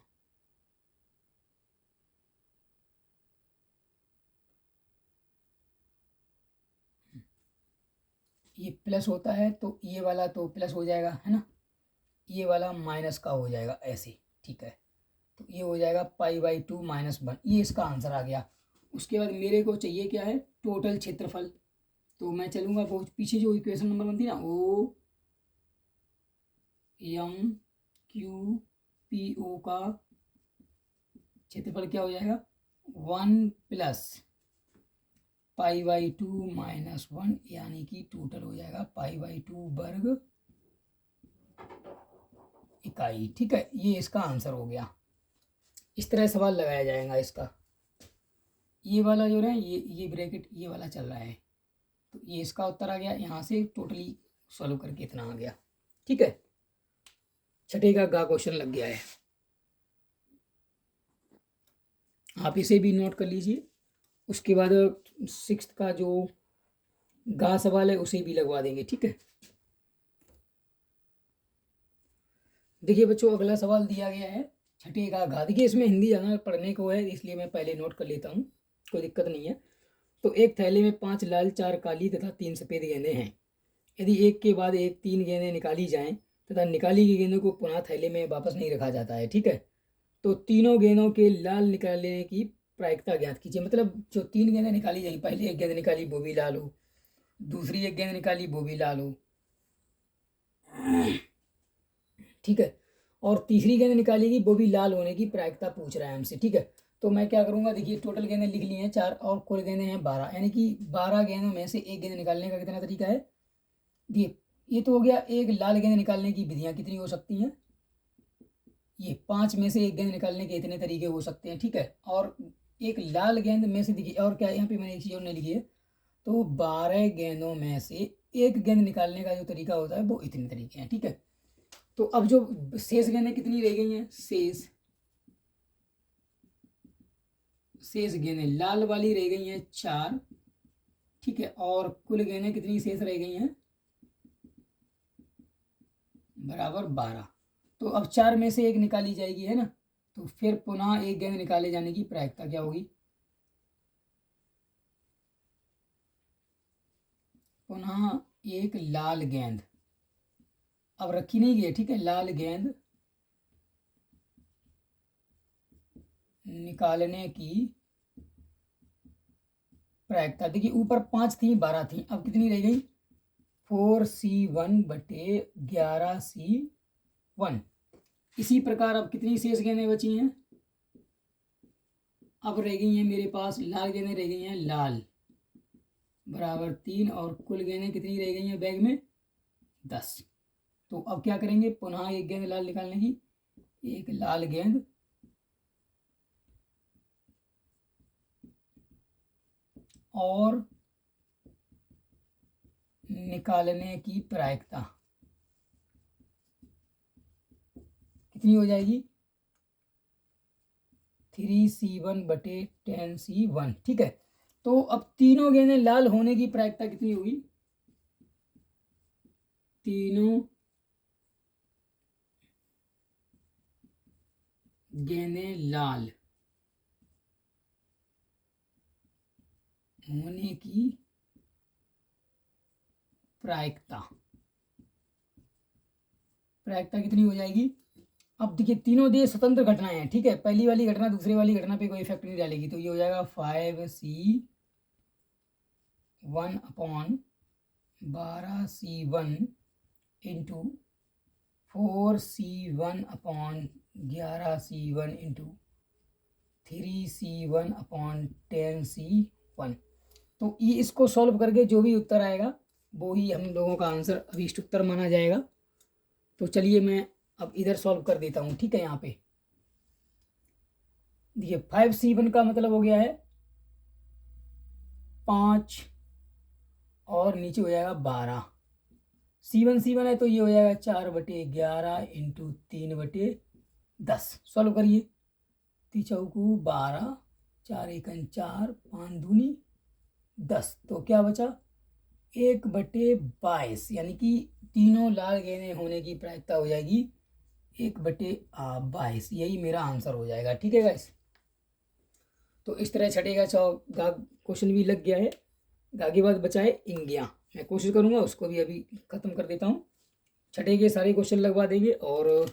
[SPEAKER 1] ये प्लस होता है तो ये वाला तो प्लस हो जाएगा, है ना, ये वाला माइनस का हो जाएगा ऐसे। ठीक है, तो ये हो जाएगा π/2 माइनस 1, ये इसका आंसर आ गया। उसके बाद मेरे को चाहिए क्या है, टोटल क्षेत्रफल। तो मैं चलूँगा वो पीछे जो इक्वेशन नंबर बनती है ना, OMQPO का क्षेत्रफल क्या हो जाएगा 1 प्लस π/2 माइनस 1, यानी कि टोटल हो जाएगा π/2 वर्ग इकाई। ठीक है, ये इसका आंसर हो गया। इस तरह सवाल लगाया जाएगा इसका। ये वाला जो है ये ब्रैकेट ये वाला चल रहा है, तो ये इसका उत्तर आ गया। यहाँ से टोटली सॉल्व करके इतना आ गया। ठीक है, छठे का गा क्वेश्चन लग गया है, आप इसे भी नोट कर लीजिए। उसके बाद सिक्स्थ का जो गा सवाल है उसे भी लगवा देंगे। ठीक है, देखिए बच्चों अगला सवाल दिया गया है छठे का गा। देखिए इसमें हिंदी ज़्यादा पढ़ने को है, इसलिए मैं पहले नोट कर लेता हूँ, कोई दिक्कत नहीं है। तो एक थैले में 5 लाल, 4 काली तथा 3 सफ़ेद गेंदें हैं। यदि एक के बाद एक 3 गेंदें निकाली जाएं तथा निकाली गई गेंदों को पुनः थैले में वापस नहीं रखा जाता है, ठीक है, तो तीनों गेंदों के लाल निकालने की प्रायिकता ज्ञात कीजिए। मतलब जो 3 गेंदें निकाली जाएगी, पहले एक गेंद निकाली वो भी लाल हो, दूसरी एक गेंद निकाली वो भी लाल हो, ठीक है, और तीसरी गेंद निकालेगी वो भी लाल होने की प्रायिकता पूछ रहा है हमसे। ठीक है, तो मैं क्या करूँगा, देखिए टोटल गेंदें लिख ली हैं 4 और कुल गेंदें हैं 12, यानी कि 12 गेंदों में से एक गेंद निकालने का कितना तरीका है। देखिए ये तो हो गया एक लाल गेंद निकालने की विधियाँ कितनी हो सकती हैं, ये 5 में से एक गेंद निकालने के इतने तरीके हो सकते हैं। ठीक है, और एक लाल गेंद में से देखिए और क्या, यहाँ पे मैंने एक चीज़ और नहीं लिखी है, तो 12 गेंदों में से एक गेंद निकालने का जो तरीका होता है वो इतने तरीके हैं। ठीक है, तो अब जो शेष गेंदें कितनी रह गई हैं, शेष गेंदें लाल वाली रह गई हैं 4, ठीक है, और कुल गेंदें कितनी शेष रह गई हैं, बराबर 12। तो अब 4 में से एक निकाली जाएगी, है ना, तो फिर पुनः एक गेंद निकाले जाने की प्रायिकता क्या होगी, पुनः एक लाल गेंद अब रखी नहीं गई, ठीक है, लाल गेंद निकालने की प्रायिकता। देखिए ऊपर 5 थी 12 थी, अब कितनी रह गई, 4C1/11C1। इसी प्रकार अब कितनी शेष गेंदें बची हैं, अब रह गई हैं मेरे पास लाल गेंदें रह गई हैं लाल, बराबर 3, और कुल गेंदें कितनी रह गई हैं बैग में, 10। तो अब क्या करेंगे, पुनः एक गेंद लाल निकालने की, एक लाल गेंद और निकालने की प्रायिकता कितनी हो जाएगी, 3C1/10C1। ठीक है, तो अब तीनों गेंदें लाल होने की प्रायिकता कितनी होगी, तीनों गेंदें लाल होने की प्रायिकता कितनी हो जाएगी। अब देखिए तीनों दे स्वतंत्र घटनाएं हैं, ठीक है, पहली वाली घटना दूसरी वाली घटना पे कोई इफेक्ट नहीं डालेगी, तो ये हो जाएगा 5C1/12C1 into 4C1/11C1 into 3C1/10C1। तो ये इसको सॉल्व करके जो भी उत्तर आएगा वो ही हम लोगों का आंसर अभीष्ट उत्तर माना जाएगा। तो चलिए मैं अब इधर सॉल्व कर देता हूँ। ठीक है, यहाँ पे देखिए 5C1 का मतलब हो गया है 5 और नीचे हो जाएगा 12, C1 है तो ये हो जाएगा 4/11 इंटू 3/10। सॉल्व करिए, 3×4 4 × 4 5 दूनी 10, तो क्या बचा 1/22, यानी कि तीनों लाल गेंदें होने की प्रायिकता हो जाएगी 1/22। यही मेरा आंसर हो जाएगा। ठीक है गाइस, तो इस तरह छठे का क्वेश्चन भी लग गया है। आगे बाद बचा है इंगियाँ, मैं कोशिश करूँगा उसको भी अभी ख़त्म कर देता हूँ। छठे के सारे क्वेश्चन लगवा देंगे और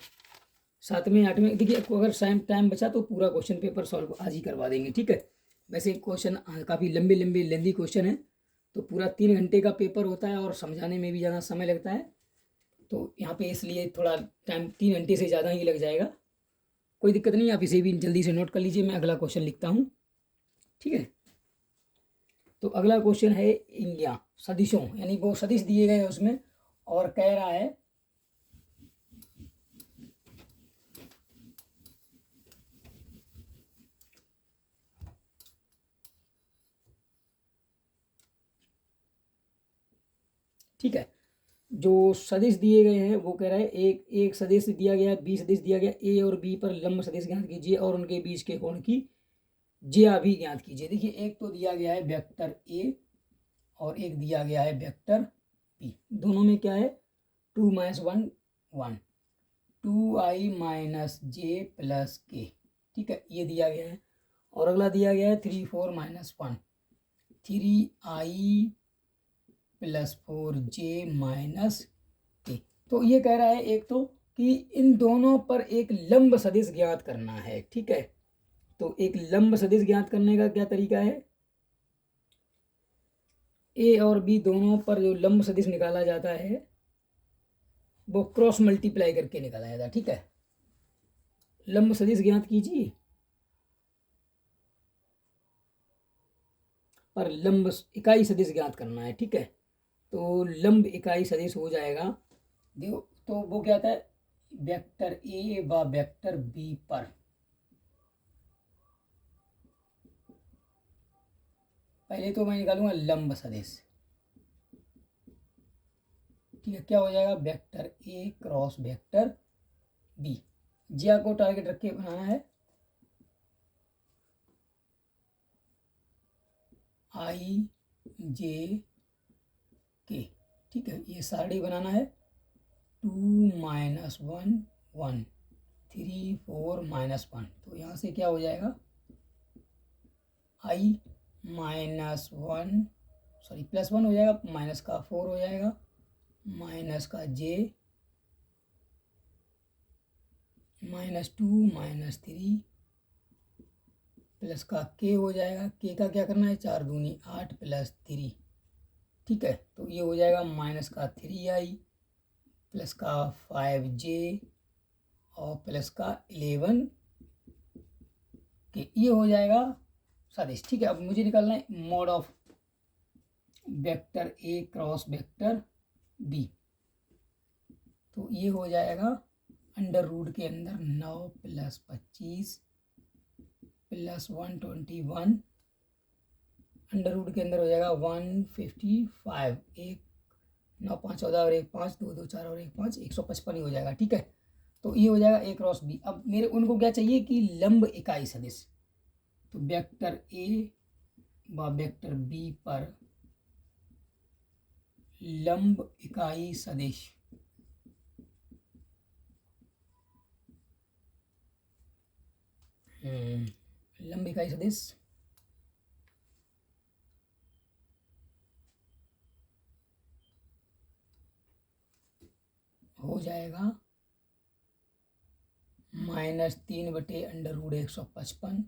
[SPEAKER 1] 7वें 8वें देखिए अगर टाइम बचा तो पूरा क्वेश्चन पेपर सॉल्व आज ही करवा देंगे। ठीक है, वैसे क्वेश्चन काफ़ी लंबे लेंदी क्वेश्चन है, तो पूरा 3 घंटे का पेपर होता है और समझाने में भी ज़्यादा समय लगता है, तो यहाँ पे इसलिए थोड़ा टाइम 3 घंटे से ज़्यादा ही लग जाएगा। कोई दिक्कत नहीं, आप इसे भी जल्दी से नोट कर लीजिए, मैं अगला क्वेश्चन लिखता हूँ। ठीक है, तो अगला क्वेश्चन है इंगियाँ सदिशों, यानी वो सदिश दिए गए हैं उसमें, और कह रहा है ठीक है। जो सदिश दिए गए हैं वो कह रहा है एक सदिश दिया गया है, बी सदिश दिया गया, ए और बी पर लंब सदिश ज्ञात कीजिए और उनके बीच के कोण की ज्या भी ज्ञात कीजिए। देखिए एक तो दिया गया है वेक्टर ए और एक दिया गया है वेक्टर बी। दोनों में क्या है 2 - 1 1 2i - j + k, ठीक है, ये दिया गया है। और अगला दिया गया है 3 4 - 1 3i + 4j - k। तो ये कह रहा है एक तो कि इन दोनों पर एक लंब सदिश ज्ञात करना है, ठीक है। तो एक लंब सदिश ज्ञात करने का क्या तरीका है, ए और बी दोनों पर जो लंब सदिश निकाला जाता है वो क्रॉस मल्टीप्लाई करके निकाला जाता है, ठीक है। लंब सदिश ज्ञात कीजिए, पर लंब इकाई सदिश ज्ञात करना है, ठीक है। तो लंब इकाई सदिश हो जाएगा, देखो तो वो क्या आता है वेक्टर ए व वेक्टर बी पर पहले तो मैं निकालूंगा लंब सदिश, ठीक है। क्या हो जाएगा vector a cross vector b, ज्या को टारगेट रख के बनाना है, i j k, ठीक है। ये सारणी बनाना है 2 - 1 1 3 4 - 1। तो यहाँ से क्या हो जाएगा i +1 हो जाएगा, माइनस का 4 हो जाएगा, माइनस का j -2 -3 प्लस का k हो जाएगा। k का क्या करना है 4 दूनी 8 + 3, ठीक है। तो ये हो जाएगा माइनस का 3i प्लस का 5j और प्लस का 11 के, ये हो जाएगा सदिश, ठीक है। अब मुझे निकालना है mod of vector a cross vector b. तो ये हो जाएगा अंडर रूट के अंदर 9 + 25 + 121 अंडर रूट के अंदर हो जाएगा 155, 1 9 5 14 और 1 5 2 2 4 और 1 5 155 ही हो जाएगा, ठीक है। तो ये हो जाएगा ए क्रॉस बी। अब मेरे उनको क्या चाहिए कि लंब इकाई सदिश, तो वेक्टर ए व वेक्टर बी पर लंब इकाई सदिश लंब इकाई सदिश हो जाएगा -3/√155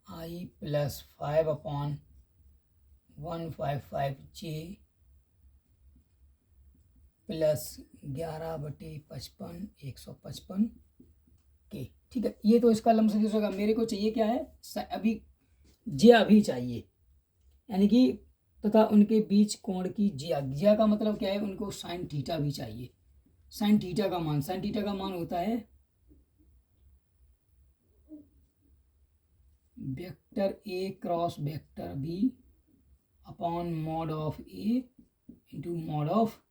[SPEAKER 1] i + 5/155j + 11/55 155 के, ठीक है। ये तो इसका लंब सदिश होगा। मेरे को चाहिए क्या है अभी ज्या भी चाहिए, यानी कि तथा उनके बीच कोण की ज्या। ज्या का मतलब क्या है, उनको साइन थीटा भी चाहिए। साइन थीटा का मान होता है vector a cross vector b upon mod of a into mod of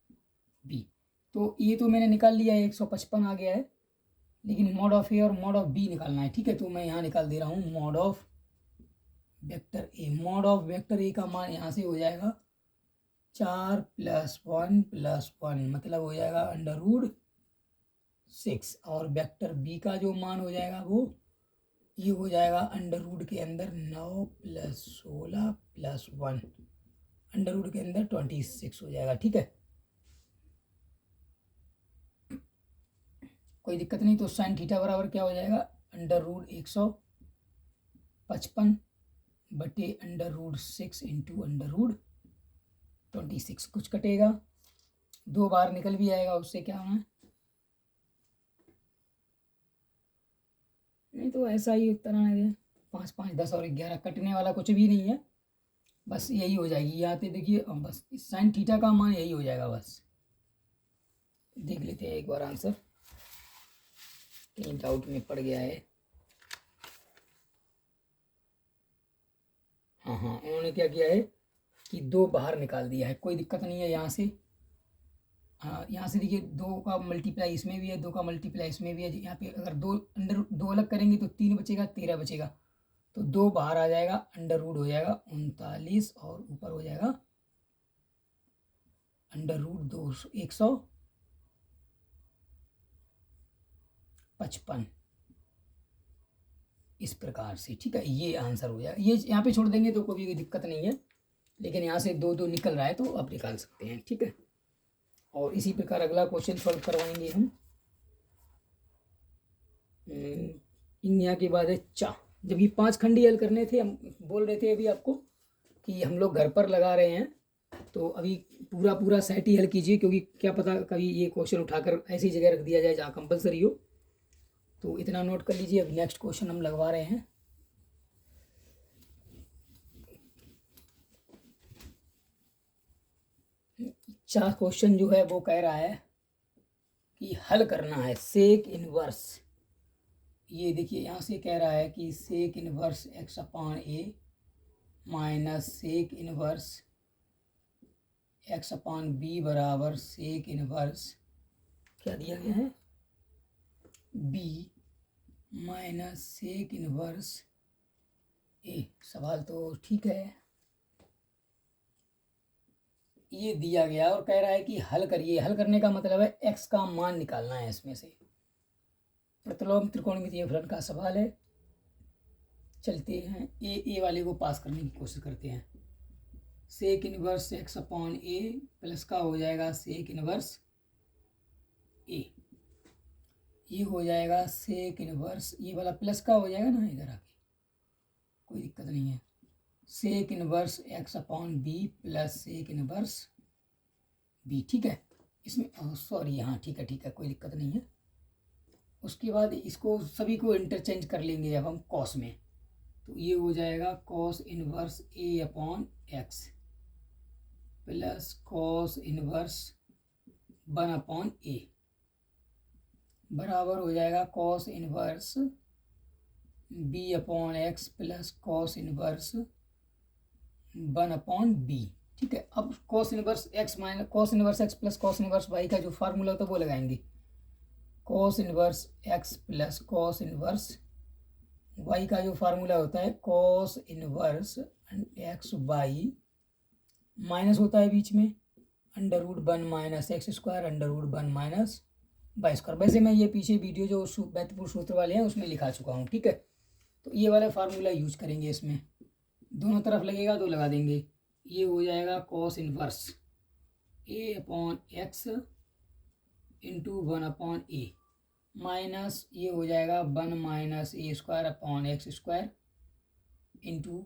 [SPEAKER 1] b. तो ये तो मैंने निकाल लिया है 155 आ गया है, लेकिन मॉड ऑफ ए और मॉड ऑफ बी निकालना है, ठीक है। तो मैं यहाँ निकाल दे रहा हूँ mod of vector A. Mod of vector ए का मान यहाँ से हो जाएगा 4 + 1 + 1 मतलब हो जाएगा √6। और वेक्टर बी का जो मान हो जाएगा वो ये हो जाएगा अंडर रूट के अंदर 9 + 16 + 1 अंडर रूट के अंदर 26 हो जाएगा, ठीक है। कोई दिक्कत नहीं। तो साइन थीटा बराबर क्या हो जाएगा √155/√6 इंटू √26। कुछ कटेगा, 2 बार निकल भी आएगा, उससे क्या होना है, नहीं तो ऐसा ही उत्तर आना है। 5 5 10 और 11 कटने वाला कुछ भी नहीं है, बस यही हो जाएगी। यहाँ पे देखिए बस साइन थीटा का मान यही हो जाएगा। बस देख लेते हैं एक बार आंसर, कहीं डाउट में पड़ गया है। हाँ हाँ, उन्होंने क्या किया है कि 2 बाहर निकाल दिया है, कोई दिक्कत नहीं है यहाँ से। हाँ, यहाँ से देखिए 2 का मल्टीप्लाई इसमें भी है, 2 का मल्टीप्लाई इसमें भी है। यहाँ पे अगर 2 अंडर 2 अलग करेंगे तो 3 बचेगा, 13 बचेगा। तो 2 बाहर आ जाएगा, अंडर रूट हो जाएगा 39 और ऊपर हो जाएगा अंडर रूट 155 इस प्रकार से। ठीक है, ये आंसर हो जाएगा। ये यहाँ पे छोड़ देंगे तो कोई दिक्कत नहीं है, लेकिन यहाँ से 2 निकल रहा है तो आप निकाल सकते हैं। ठीक है, और इसी प्रकार अगला क्वेश्चन सॉल्व करवाएंगे हम। यहाँ के बाद है चा। जब ये 5 खंडी हल करने थे, हम बोल रहे थे अभी आपको कि हम लोग घर पर लगा रहे हैं, तो अभी पूरा सेट ही हल कीजिए, क्योंकि क्या पता कभी ये क्वेश्चन उठाकर ऐसी जगह रख दिया जाए जहाँ कंपलसरी हो। तो इतना नोट कर लीजिए। अब नेक्स्ट क्वेश्चन हम लगवा रहे हैं। चार क्वेश्चन जो है वो कह रहा है कि हल करना है सेक इनवर्स। ये देखिए यहाँ से कह रहा है कि sec inverse x upon A minus sec inverse x upon B बराबर सेक इनवर्स क्या दिया गया है, B minus sec inverse A. सवाल तो ठीक है, ये दिया गया और कह रहा है कि हल करिए। हल करने का मतलब है एक्स का मान निकालना है इसमें से। प्रतिलोम त्रिकोणमितीय फलन का सवाल है। चलते हैं ए वाले को पास करने की कोशिश करते हैं। सेक इनवर्स एक्स अपॉन ए प्लस का हो जाएगा सेक इनवर्स ए। ये हो जाएगा सेक इनवर्स, ये वाला प्लस का हो जाएगा ना इधर आके, कोई दिक्कत नहीं है। Sec inverse x upon b plus sec inverse b. ठीक है, इसमें सॉरी हाँ ठीक है कोई दिक्कत नहीं है। उसके बाद इसको सभी को इंटरचेंज कर लेंगे जब हम कॉस में, तो ये हो जाएगा cos inverse A upon X plus cos inverse 1 upon A बराबर हो जाएगा cos inverse B upon X plus cos inverse 1 upon B. ठीक है, अब cos inverse X minus cos inverse X plus cos inverse Y का जो formula होता है वो लगाएंगे। Cos inverse X plus cos inverse Y का जो फार्मूला होता है cos inverse X Y minus होता है बीच में under root 1 minus x square under root 1 minus y square. वैसे मैं ये पीछे वीडियो जो महत्वपूर्ण सूत्र वाले हैं उसमें लिखा चुका हूँ। ठीक है, तो ये वाला फार्मूला यूज करेंगे इसमें, दोनों तरफ लगेगा तो लगा देंगे। ये हो जाएगा cos inverse A upon x into 1 upon A minus ये हो जाएगा 1 minus A square upon x square into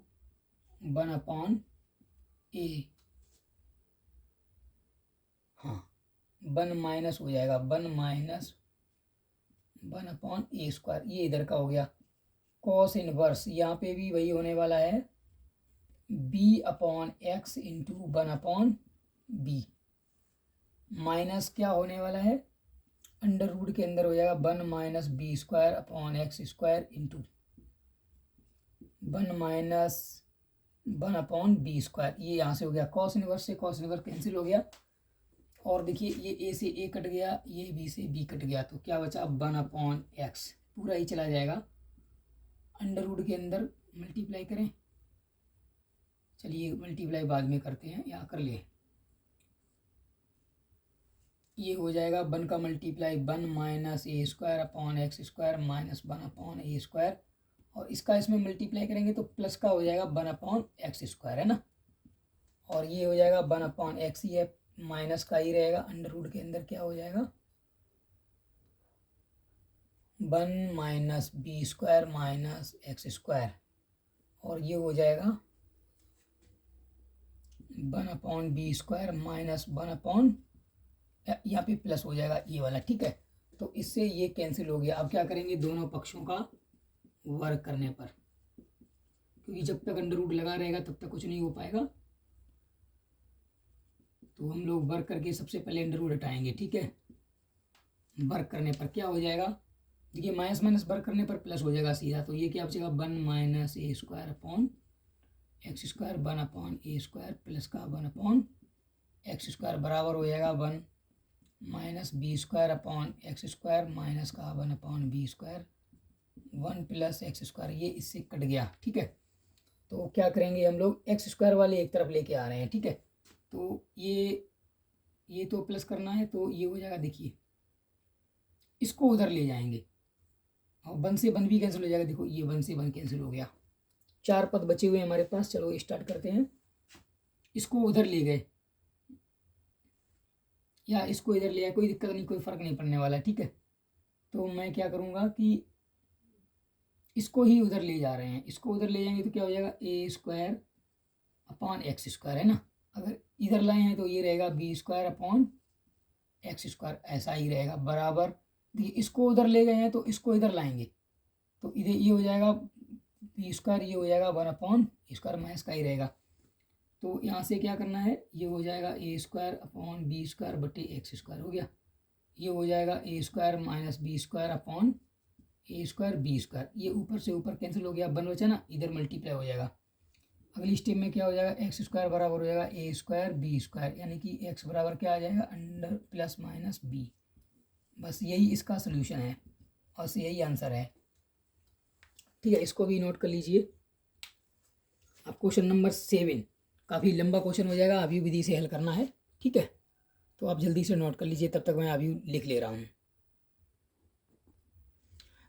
[SPEAKER 1] 1 upon A. हाँ 1 माइनस हो जाएगा 1 माइनस 1 अपॉन ए स्क्वायर, ये इधर का हो गया। कॉस इनवर्स यहाँ पे भी वही होने वाला है b upon x into 1 upon b minus क्या होने वाला है अंडर रूट के अंदर हो जाएगा 1 minus B square upon x square into 1 minus 1 upon B square. ये यहाँ से हो गया कॉस इनवर्स से कॉस इनवर्स कैंसिल हो गया। और देखिए ये ए से ए कट गया, ये बी से बी कट गया, तो क्या बचा 1 अपॉन एक्स पूरा ही चला जाएगा। अंडर रूट के अंदर मल्टीप्लाई करें, चलिए मल्टीप्लाई बाद में करते हैं, यहाँ कर ले। ये हो जाएगा 1 का multiply 1 minus A square upon x square minus 1 upon A square, और इसका इसमें मल्टीप्लाई करेंगे तो प्लस का हो जाएगा 1 अपॉन एक्स स्क्वायर है ना। और ये हो जाएगा 1 अपॉन एक्स ही है, माइनस का ही रहेगा। अंडर रूट के अंदर क्या हो जाएगा 1 minus B square minus x square, और ये हो जाएगा 1 upon B square minus 1 upon, यहाँ पे प्लस हो जाएगा ये वाला। ठीक है, तो इससे ये कैंसिल हो गया। अब क्या करेंगे दोनों पक्षों का वर्क करने पर, क्योंकि जब तक अंडर रूट लगा रहेगा तब तक कुछ नहीं हो पाएगा। तो हम लोग वर्क करके सबसे पहले अंडर रूट हटाएंगे। ठीक है, वर्क करने पर क्या हो जाएगा, देखिए माइनस माइनस वर्क करने पर प्लस हो जाएगा सीधा। तो ये क्या बचेगा 1 minus A square upon x square 1 upon A square plus का 1 अपॉन एक्स स्क्वायर बराबर हो जाएगा 1 minus B square upon x square minus का 1 upon B square 1 plus X square, ये इससे कट गया। ठीक है, तो क्या करेंगे हम लोग, एक्स स्क्वायर वाले एक तरफ लेके आ रहे हैं। ठीक है, तो ये तो प्लस करना है, तो ये हो जाएगा, देखिए इसको उधर ले जाएंगे और 1 से 1 भी कैंसिल हो जाएगा। देखो ये 1 से 1 कैंसिल हो गया, 4 पद बचे हुए हैं हमारे पास। चलो स्टार्ट करते हैं। इसको उधर ले गए या इसको इधर ले आए, कोई दिक्कत नहीं, कोई फ़र्क नहीं पड़ने वाला है। ठीक है, तो मैं क्या करूँगा कि इसको ही उधर ले जा रहे हैं, इसको उधर ले जाएंगे तो क्या हो जाएगा, ए स्क्वायर अपॉन एक्स स्क्वायर, है ना। अगर इधर लाए हैं तो ये रहेगा b square upon x square, ऐसा ही रहेगा बराबर। देखिए इसको उधर ले गए हैं तो इसको इधर लाएंगे, तो इधर ये हो जाएगा बी स्क्वायर, ये हो जाएगा 1 अपॉन स्क्वायर माइनस का ही रहेगा। तो यहाँ से क्या करना है, ये हो जाएगा ए स्क्वायर अपॉन बी स्क्वायर बटे एक्स स्क्वायर हो गया। ये हो जाएगा ए square minus B square upon A square B square, ये ऊपर से ऊपर कैंसिल हो गया, 1 बचा ना, इधर मल्टीप्लाई हो जाएगा। अगली स्टेप में क्या हो जाएगा, एक्स स्क्वायर बराबर हो जाएगा ए स्क्वायर बी स्क्वायर, यानी कि एक्स बराबर क्या आ जाएगा, अंडर प्लस माइनस बी। बस यही इसका सोल्यूशन है और यही आंसर है। ठीक है, इसको भी नोट कर लीजिए। अब क्वेश्चन नंबर 7 काफ़ी लंबा क्वेश्चन हो जाएगा, अभी विधि से हल करना है। ठीक है, तो आप जल्दी से नोट कर लीजिए, तब तक मैं अभी लिख ले रहा हूँ।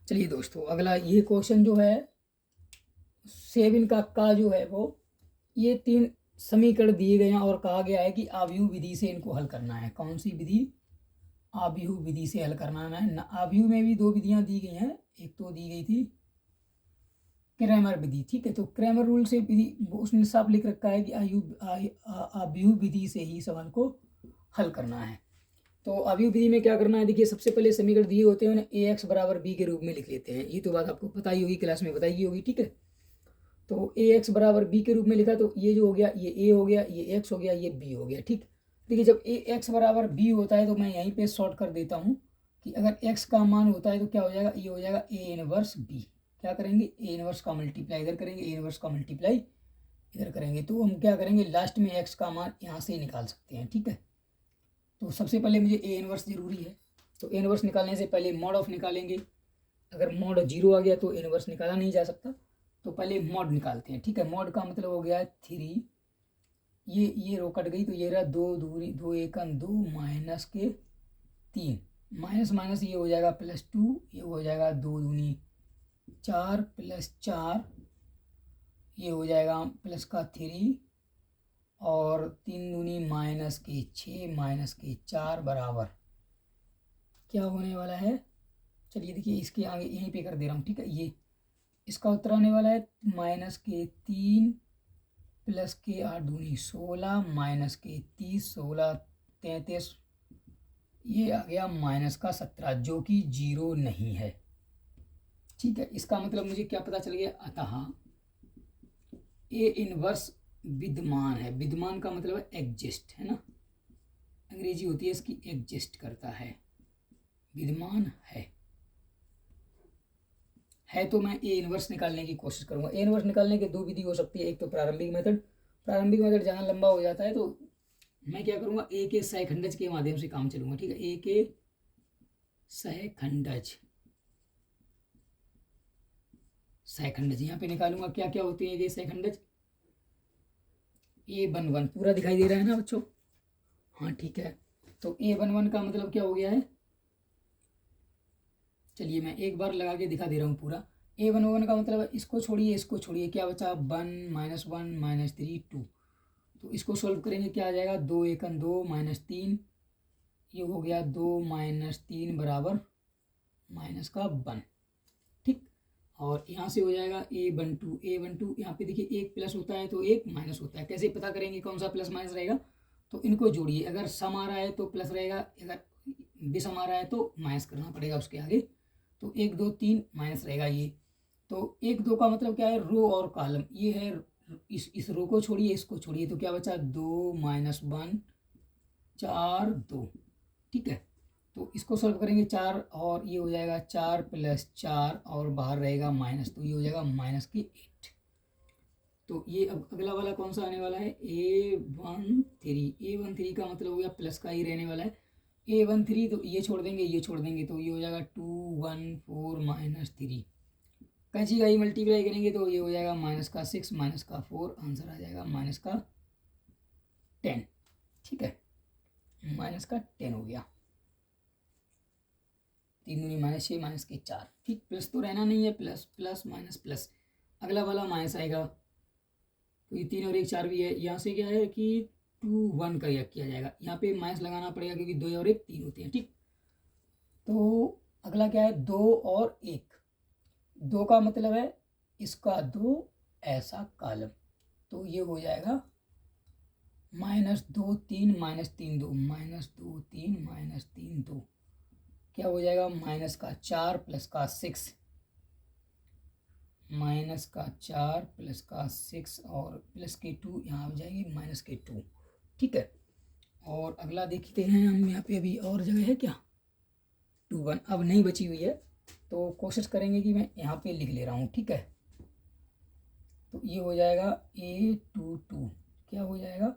[SPEAKER 1] चलिए दोस्तों, अगला ये क्वेश्चन जो है 7 का जो है वो, ये 3 समीकरण दिए गए हैं और कहा गया है कि आव्यूह विधि से इनको हल करना है। कौन सी विधि, आव्यूह विधि से हल करना है। आव्यूह में भी 2 विधियां दी गई हैं, एक तो दी गई थी क्रैमर विधि। ठीक है, तो क्रैमर रूल से विधि उसने साफ लिख रखा है कि आव्यूह विधि से ही सवाल को हल करना है। तो आव्यूह विधि में क्या करना है, देखिए सबसे पहले समीकरण दिए होते हैं उन्हें ए एक्स बराबर बी के रूप में लिख लेते हैं। ये तो बात आपको पता ही होगी, क्लास में बताई होगी। ठीक है, तो ए एक्स बराबर बी के रूप में लिखा, तो ये जो हो गया ये ए हो गया, ये एक्स हो गया, ये बी हो गया। ठीक, देखिए जब ए एक्स बराबर बी होता है तो मैं यहीं पे शॉर्ट कर देता हूँ कि अगर एक्स का मान होता है तो क्या हो जाएगा, ये हो जाएगा ए इनवर्स बी। क्या करेंगे, ए इनवर्स का मल्टीप्लाई इधर करेंगे, ए इनवर्स का मल्टीप्लाई इधर करेंगे, तो हम क्या करेंगे, लास्ट में एक्स का मान यहाँ से निकाल सकते हैं। ठीक है, तो सबसे पहले मुझे ए इनवर्स जरूरी है, तो ए इनवर्स निकालने से पहले मॉड ऑफ निकालेंगे। अगर मॉड 0 आ गया तो ए इनवर्स निकाला नहीं जा सकता, तो पहले मॉड निकालते हैं। ठीक है, मॉड का मतलब हो गया 3, ये रो कट गई तो ये रहा 2 दूरी 2 एकम 2 माइनस के 3, माइनस माइनस ये हो जाएगा +2, ये हो जाएगा 2 दूनी 4 प्लस 4, ये हो जाएगा प्लस का 3 और 3 दूनी माइनस के 6 माइनस के 4 बराबर क्या होने वाला है। चलिए देखिए इसके आगे यहीं पे कर दे रहा हूँ। ठीक है, ये इसका उत्तर आने वाला है माइनस के 3 प्लस के 8 दूनी 16 माइनस के 30 16 33, ये आ गया माइनस का 17 जो कि 0 नहीं है। ठीक है, इसका मतलब मुझे क्या पता चल गया, अतः ए इनवर्स विद्यमान है। विद्यमान का मतलब है एग्जिस्ट, है ना, अंग्रेजी होती है इसकी एग्जिस्ट करता है, विद्यमान है तो मैं ए इनवर्स निकालने की कोशिश करूंगा। ए इनवर्स निकालने के 2 विधि हो सकती है, एक तो प्रारंभिक मेथड जहाँ लंबा हो जाता है तो मैं क्या करूंगा, ए के सहखंडज के माध्यम से काम चलूंगा। ठीक है, ए के सहखंडज यहाँ पे निकालूंगा। क्या क्या होते हैं ये सहखंडज, A11 पूरा दिखाई दे रहा है ना बच्चों, हाँ ठीक है। तो A11 का मतलब क्या हो गया है, चलिए मैं एक बार लगा के दिखा दे रहा हूँ पूरा। A11 का मतलब है, इसको छोड़िए क्या बचा, 1 -1 -3 2, तो इसको सॉल्व करेंगे क्या आ जाएगा, 2 एकम 2 -3, ये हो गया 2 -3 बराबर माइनस का 1। ठीक, और यहाँ से हो जाएगा A12 यहाँ पे देखिए एक प्लस होता है तो एक माइनस होता है। कैसे पता करेंगे कौन सा प्लस माइनस रहेगा, तो इनको जोड़िए, अगर सम आ रहा है तो प्लस रहेगा, अगर विषम आ रहा है तो माइनस करना पड़ेगा उसके आगे। तो 1 2 3 माइनस रहेगा ये। तो 1 2 का मतलब क्या है, रो और कॉलम, ये है इस रो को छोड़िए, इसको छोड़िए, तो क्या बचा 2 -1 4 2। ठीक है, तो इसको सॉल्व करेंगे 4 और ये हो जाएगा 4 + 4 और बाहर रहेगा माइनस, तो ये हो जाएगा -8। तो ये अब अगला वाला कौन सा आने वाला है, A13 का मतलब हो गया प्लस का ही रहने वाला है। A13, तो ये छोड़ देंगे, ये छोड़ देंगे, तो ये हो जाएगा 214 माइनस 3। कैंची का ही मल्टीप्लाई करेंगे तो ये हो जाएगा माइनस का 6 माइनस का 4, आंसर आ जाएगा माइनस का 10। ठीक है, माइनस का 10 हो गया। 3 दूनी माइनस 6 माइनस के 4। ठीक, प्लस तो रहना नहीं है, प्लस प्लस माइनस प्लस, अगला वाला माइनस आएगा। तो ये 3 और 1 4 भी है, यहाँ से क्या है कि 2 1 का यह किया जाएगा, यहाँ पे माइनस लगाना पड़ेगा क्योंकि 2 और 1 3 होते हैं। ठीक, तो अगला क्या है 2 और 1। 2 का मतलब है इसका 2 ऐसा कॉलम, तो ये हो जाएगा माइनस 2 3 माइनस 3 2 माइनस 2 3 माइनस 3 2, क्या हो जाएगा माइनस का 4 प्लस का 6, माइनस का 4 प्लस का 6 और प्लस के 2, यहाँ हो जाएगी माइनस के 2। ठीक है, और अगला देखते हैं हम, यहाँ पे अभी और जगह है क्या, 2 1 अब नहीं बची हुई है, तो कोशिश करेंगे कि मैं यहाँ पे लिख ले रहा हूँ। ठीक है, तो ये हो जाएगा A22, क्या हो जाएगा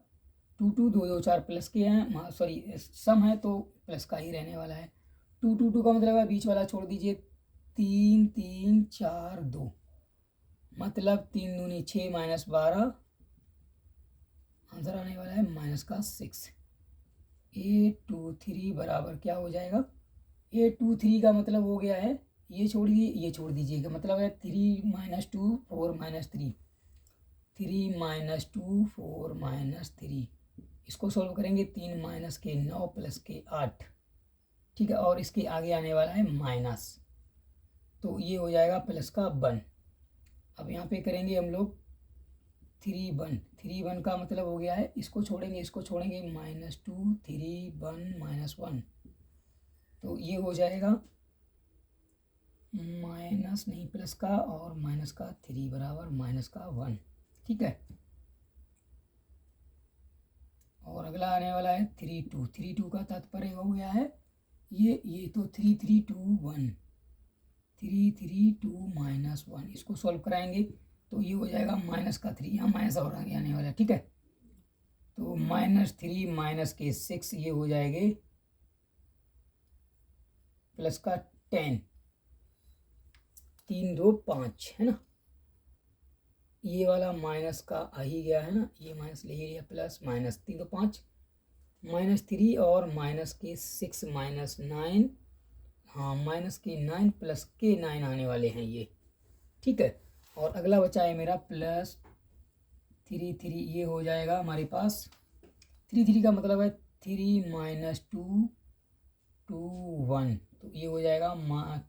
[SPEAKER 1] 2 2 2 2 4 प्लस के हैं, सॉरी सम है तो प्लस का ही रहने वाला है। 2 2 2 का मतलब है बीच वाला छोड़ दीजिए, 3 3 4 2, मतलब 3 दूनी 6 माइनस 12, आंसर आने वाला है माइनस का 6। A23 बराबर क्या हो जाएगा, A23 का मतलब हो गया है, ये छोड़िए ये छोड़ दीजिएगा, मतलब है 3 माइनस 2 4 माइनस 3, 3 माइनस 2 4 माइनस 3, इसको सॉल्व करेंगे 3 माइनस के 9 प्लस के 8। ठीक है, और इसके आगे आने वाला है माइनस, तो ये हो जाएगा प्लस का 1। अब यहाँ पे करेंगे हम लोग 3 1, 3 1 का मतलब हो गया है, इसको छोड़ेंगे इसको छोड़ेंगे, माइनस 2 3 1 माइनस 1, तो ये हो जाएगा माइनस नहीं प्लस का और माइनस का 3 बराबर माइनस का 1। ठीक है, और अगला आने वाला है 3 2, 3 2 का तात्पर्य हो गया है ये तो 3 3 2 1, 3 3 2 माइनस 1, इसको सॉल्व कराएंगे तो ये हो जाएगा माइनस का 3, यहाँ माइनस और आगे आने वाला है। ठीक है, तो माइनस 3 माइनस के 6, ये हो जाएंगे प्लस का 10, 3 2 5 है ना, ये वाला माइनस का आ ही गया है ना, ये माइनस ले ही लिया, प्लस माइनस 3 2 5 माइनस 3 और माइनस के 6 माइनस 9, हाँ माइनस के 9 प्लस के 9 आने वाले हैं ये। ठीक है, और अगला बचा है मेरा प्लस 3 3, ये हो जाएगा हमारे पास 3 3 का मतलब है 3 माइनस 2 2 1, तो ये हो जाएगा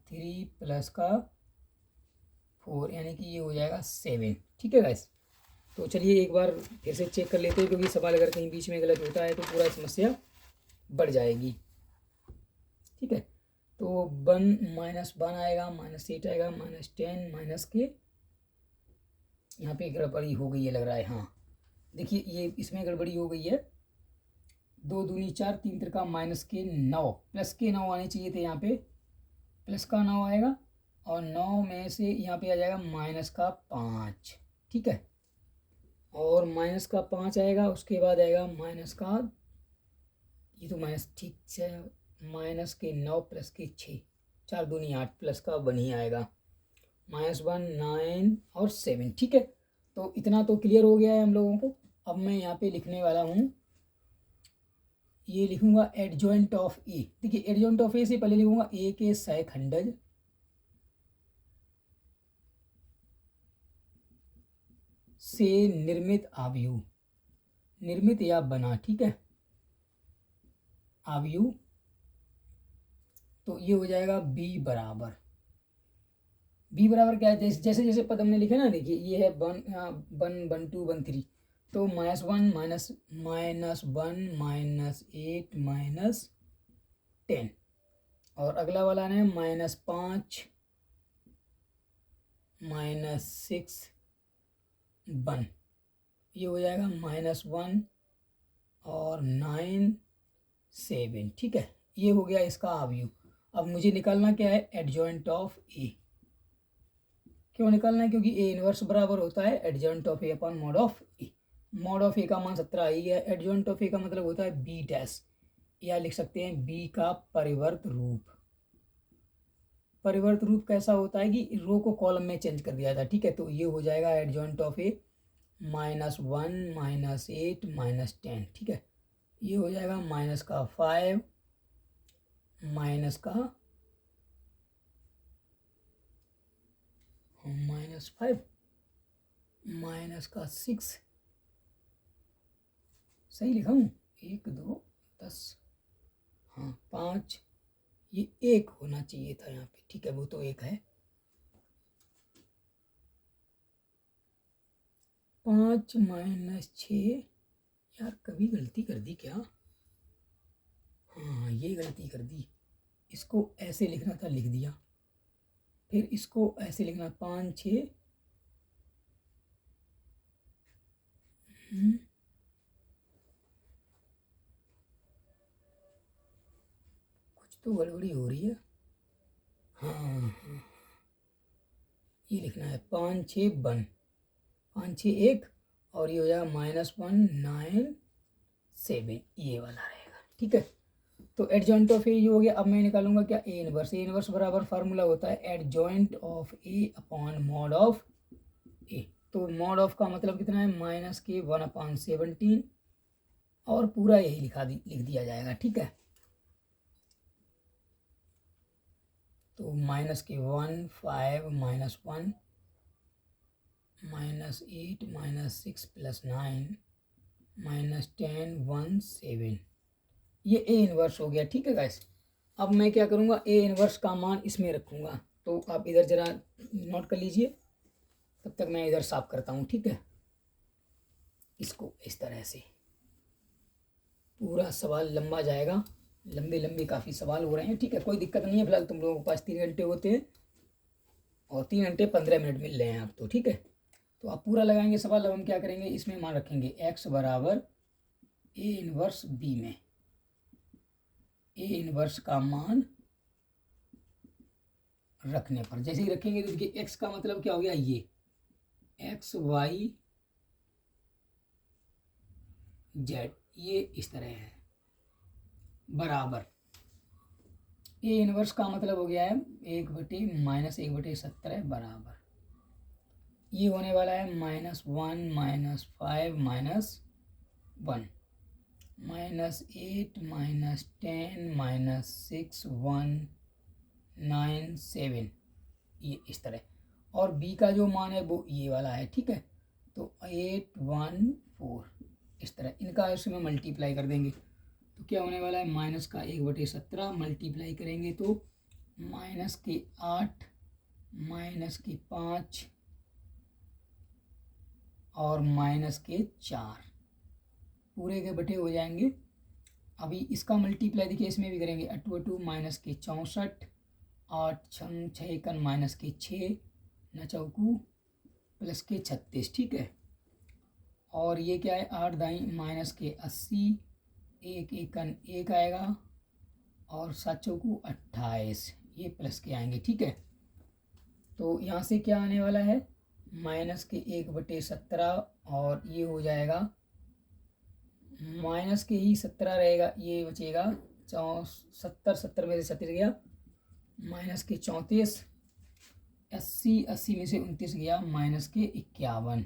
[SPEAKER 1] 3 प्लस का 4, यानी कि ये हो जाएगा 7। ठीक है गाइस, तो चलिए एक बार फिर से चेक कर लेते हैं, क्योंकि सवाल अगर कहीं बीच में गलत होता है तो पूरा समस्या बढ़ जाएगी। ठीक है, तो 1 माइनस 1 आएगा, माइनस 8 आएगा, माइनस 10 माइनस के, यहाँ पे गड़बड़ी हो गई है लग रहा है, हाँ देखिए ये इसमें गड़बड़ी हो गई है, 2 दूनी 4 3 तिरका माइनस के 9, प्लस के 9 आने चाहिए थे, यहाँ पे प्लस का 9 आएगा और 9 में से यहाँ पे आ जाएगा माइनस का 5। ठीक है, और माइनस का 5 आएगा, उसके बाद आएगा माइनस का, ये तो माइनस ठीक से माइनस के 9 प्लस के 6, 4 दूनी 8 प्लस का 1 ही आएगा, माइनस 1 9 और 7। ठीक है, तो इतना तो क्लियर हो गया है हम लोगों को। अब मैं यहाँ पे लिखने वाला हूँ, ये लिखूंगा एडजॉइंट ऑफ ए। देखिए एडजॉइंट ऑफ ए से पहले लिखूंगा ए के सहखंडज से निर्मित अवयव, निर्मित या बना। ठीक है, अवयव, तो ये हो जाएगा बी बराबर, बी बराबर क्या है, जैसे जैसे पद हमने लिखे ना, देखिए ये है 1 1 2 1 3, तो minus 1 minus minus 1 minus 8 minus 10, और अगला वाला है माइनस 5 माइनस 6 1, ये हो जाएगा माइनस 1 और 9 7। ठीक है, ये हो गया इसका अवयव। अब मुझे निकालना क्या है, एडजॉइंट ऑफ ए। क्यों निकालना है, क्योंकि ए इनवर्स बराबर होता है adjoint of A upon mod of A. Mod of A का मान 17 आ ही गया, एडजॉइंट ऑफ ए का मतलब होता है बी डैश, या लिख सकते हैं बी का परिवर्त रूप। परिवर्त रूप कैसा होता है कि रो को कॉलम में चेंज कर दिया था, ठीक है। तो ये हो जाएगा एडजॉइंट ऑफ ए -1 -8 -10, ठीक है। ये हो जाएगा माइनस का 5 माइनस का -5 माइनस का 6, सही लिखा हूँ, 1 2 10, हाँ 5, ये 1 होना चाहिए था यहाँ पे, ठीक है, वो तो 1 है। 5 -6, यार कभी गलती कर दी क्या? हाँ ये गलती कर दी, इसको ऐसे लिखना था, लिख दिया। फिर इसको ऐसे लिखना 5 6, कुछ तो गड़बड़ी हो रही है। हाँ, ये लिखना है 5 6 1, 5 6 1, और ये हो जाएगा -1 9 7, ये वाला रहेगा, ठीक है। तो एडजॉइंट ऑफ ए ये हो गया। अब मैं निकालूंगा क्या, ए इनवर्स। ए इनवर्स बराबर फार्मूला होता है adjoint of A upon mod of A. तो मॉड ऑफ का मतलब कितना है, -1/17, और पूरा यही लिख दिया जाएगा, ठीक है। तो -1 5 -1 -8 -6 + 9 -10 1 7, ये ए इनवर्स हो गया, ठीक है गाइस। अब मैं क्या करूँगा, ए इनवर्स का मान इसमें रखूँगा। तो आप इधर ज़रा नोट कर लीजिए, तब तक मैं इधर साफ करता हूँ, ठीक है। इसको इस तरह से, पूरा सवाल लंबा जाएगा, लंबे लंबे काफ़ी सवाल हो रहे हैं, ठीक है। कोई दिक्कत नहीं है, फिलहाल तुम लोगों के पास 3 घंटे होते हैं और 3 घंटे 15 मिनट मिल रहे हैं आप, तो ठीक है। तो आप पूरा लगाएंगे सवाल। अब हम क्या करेंगे, इसमें मान रखेंगे x बराबर ए इनवर्स बी में। ए इनवर्स का मान रखने पर जैसे ही रखेंगे तो देखिए x का मतलब क्या हो गया, ये x y z, ये इस तरह है, बराबर ए इनवर्स का मतलब हो गया है 1/-1/17 बराबर, ये होने वाला है -1 -5 -1 -8 -10 -6 1 9 7, ये इस तरह। और b का जो मान है वो ये वाला है, ठीक है। तो 8 1 4, इस तरह इनका इसमें मल्टीप्लाई कर देंगे तो क्या होने वाला है, -1/17 मल्टीप्लाई करेंगे तो -8 -5 और -4, पूरे के बटे हो जाएंगे। अभी इसका मल्टीप्लाई देखिए इसमें भी करेंगे, 8 2 -64, 8 6 6 -6, 9 चौकू +36, ठीक है। और ये क्या है, 8 दाई -80, 1 एकन 1 आएगा, और 7 चौकू 28, ये प्लस के आएंगे, ठीक है। तो यहाँ से क्या आने वाला है, -1/17, और ये हो जाएगा -17 रहेगा, ये बचेगा 70 में से 37 गया, -34, 80 में से 29 गया, -51,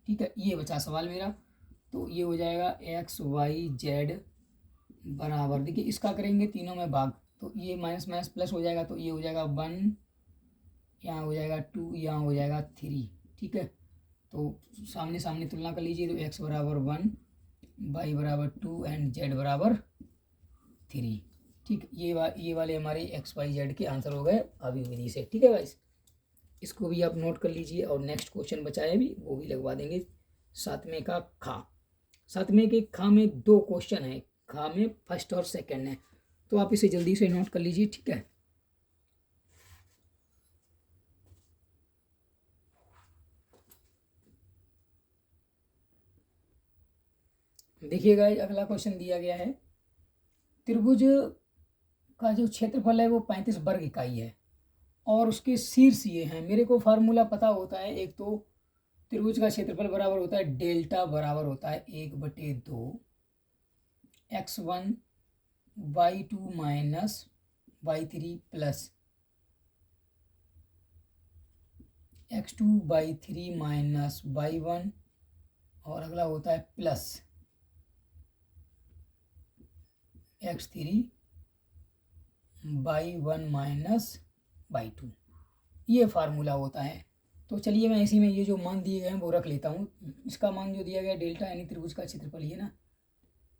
[SPEAKER 1] ठीक है। ये बचा सवाल मेरा। तो ये हो जाएगा x y z बराबर, देखिए इसका करेंगे तीनों में भाग, तो ये माइनस माइनस प्लस हो जाएगा, तो ये हो जाएगा 1, यहाँ हो जाएगा 2, यहाँ हो जाएगा 3, ठीक है। तो सामने सामने तुलना कर लीजिए, तो x बराबर 1, y बराबर 2 एंड z बराबर 3, ठीक। ये वाले हमारे x y z के आंसर हो गए अभी विधि से, ठीक है गाइस। इसको भी आप नोट कर लीजिए, और नेक्स्ट क्वेश्चन बचा है भी, वो भी लगवा देंगे। 7वें का खा, 7वें के खा में 2 क्वेश्चन है, खा में फर्स्ट और सेकंड है, तो आप इसे जल्दी से नोट कर लीजिए, ठीक है। देखिएगा अगला क्वेश्चन दिया गया है, त्रिभुज का जो क्षेत्रफल है वो 35 वर्ग इकाई है, और उसके शीर्ष ये हैं। मेरे को फार्मूला पता होता है, एक तो त्रिभुज का क्षेत्रफल बराबर होता है डेल्टा, बराबर होता है 1/2 x1 y2 minus y3 plus x2 y3 minus y1, और अगला होता है plus x3 y1 minus y2। ये फार्मूला होता है। तो चलिए मैं इसी में ये जो मान दिए गए हैं वो रख लेता हूँ। इसका मान जो दिया गया डेल्टा यानी त्रिभुज का क्षेत्रफल ये ना,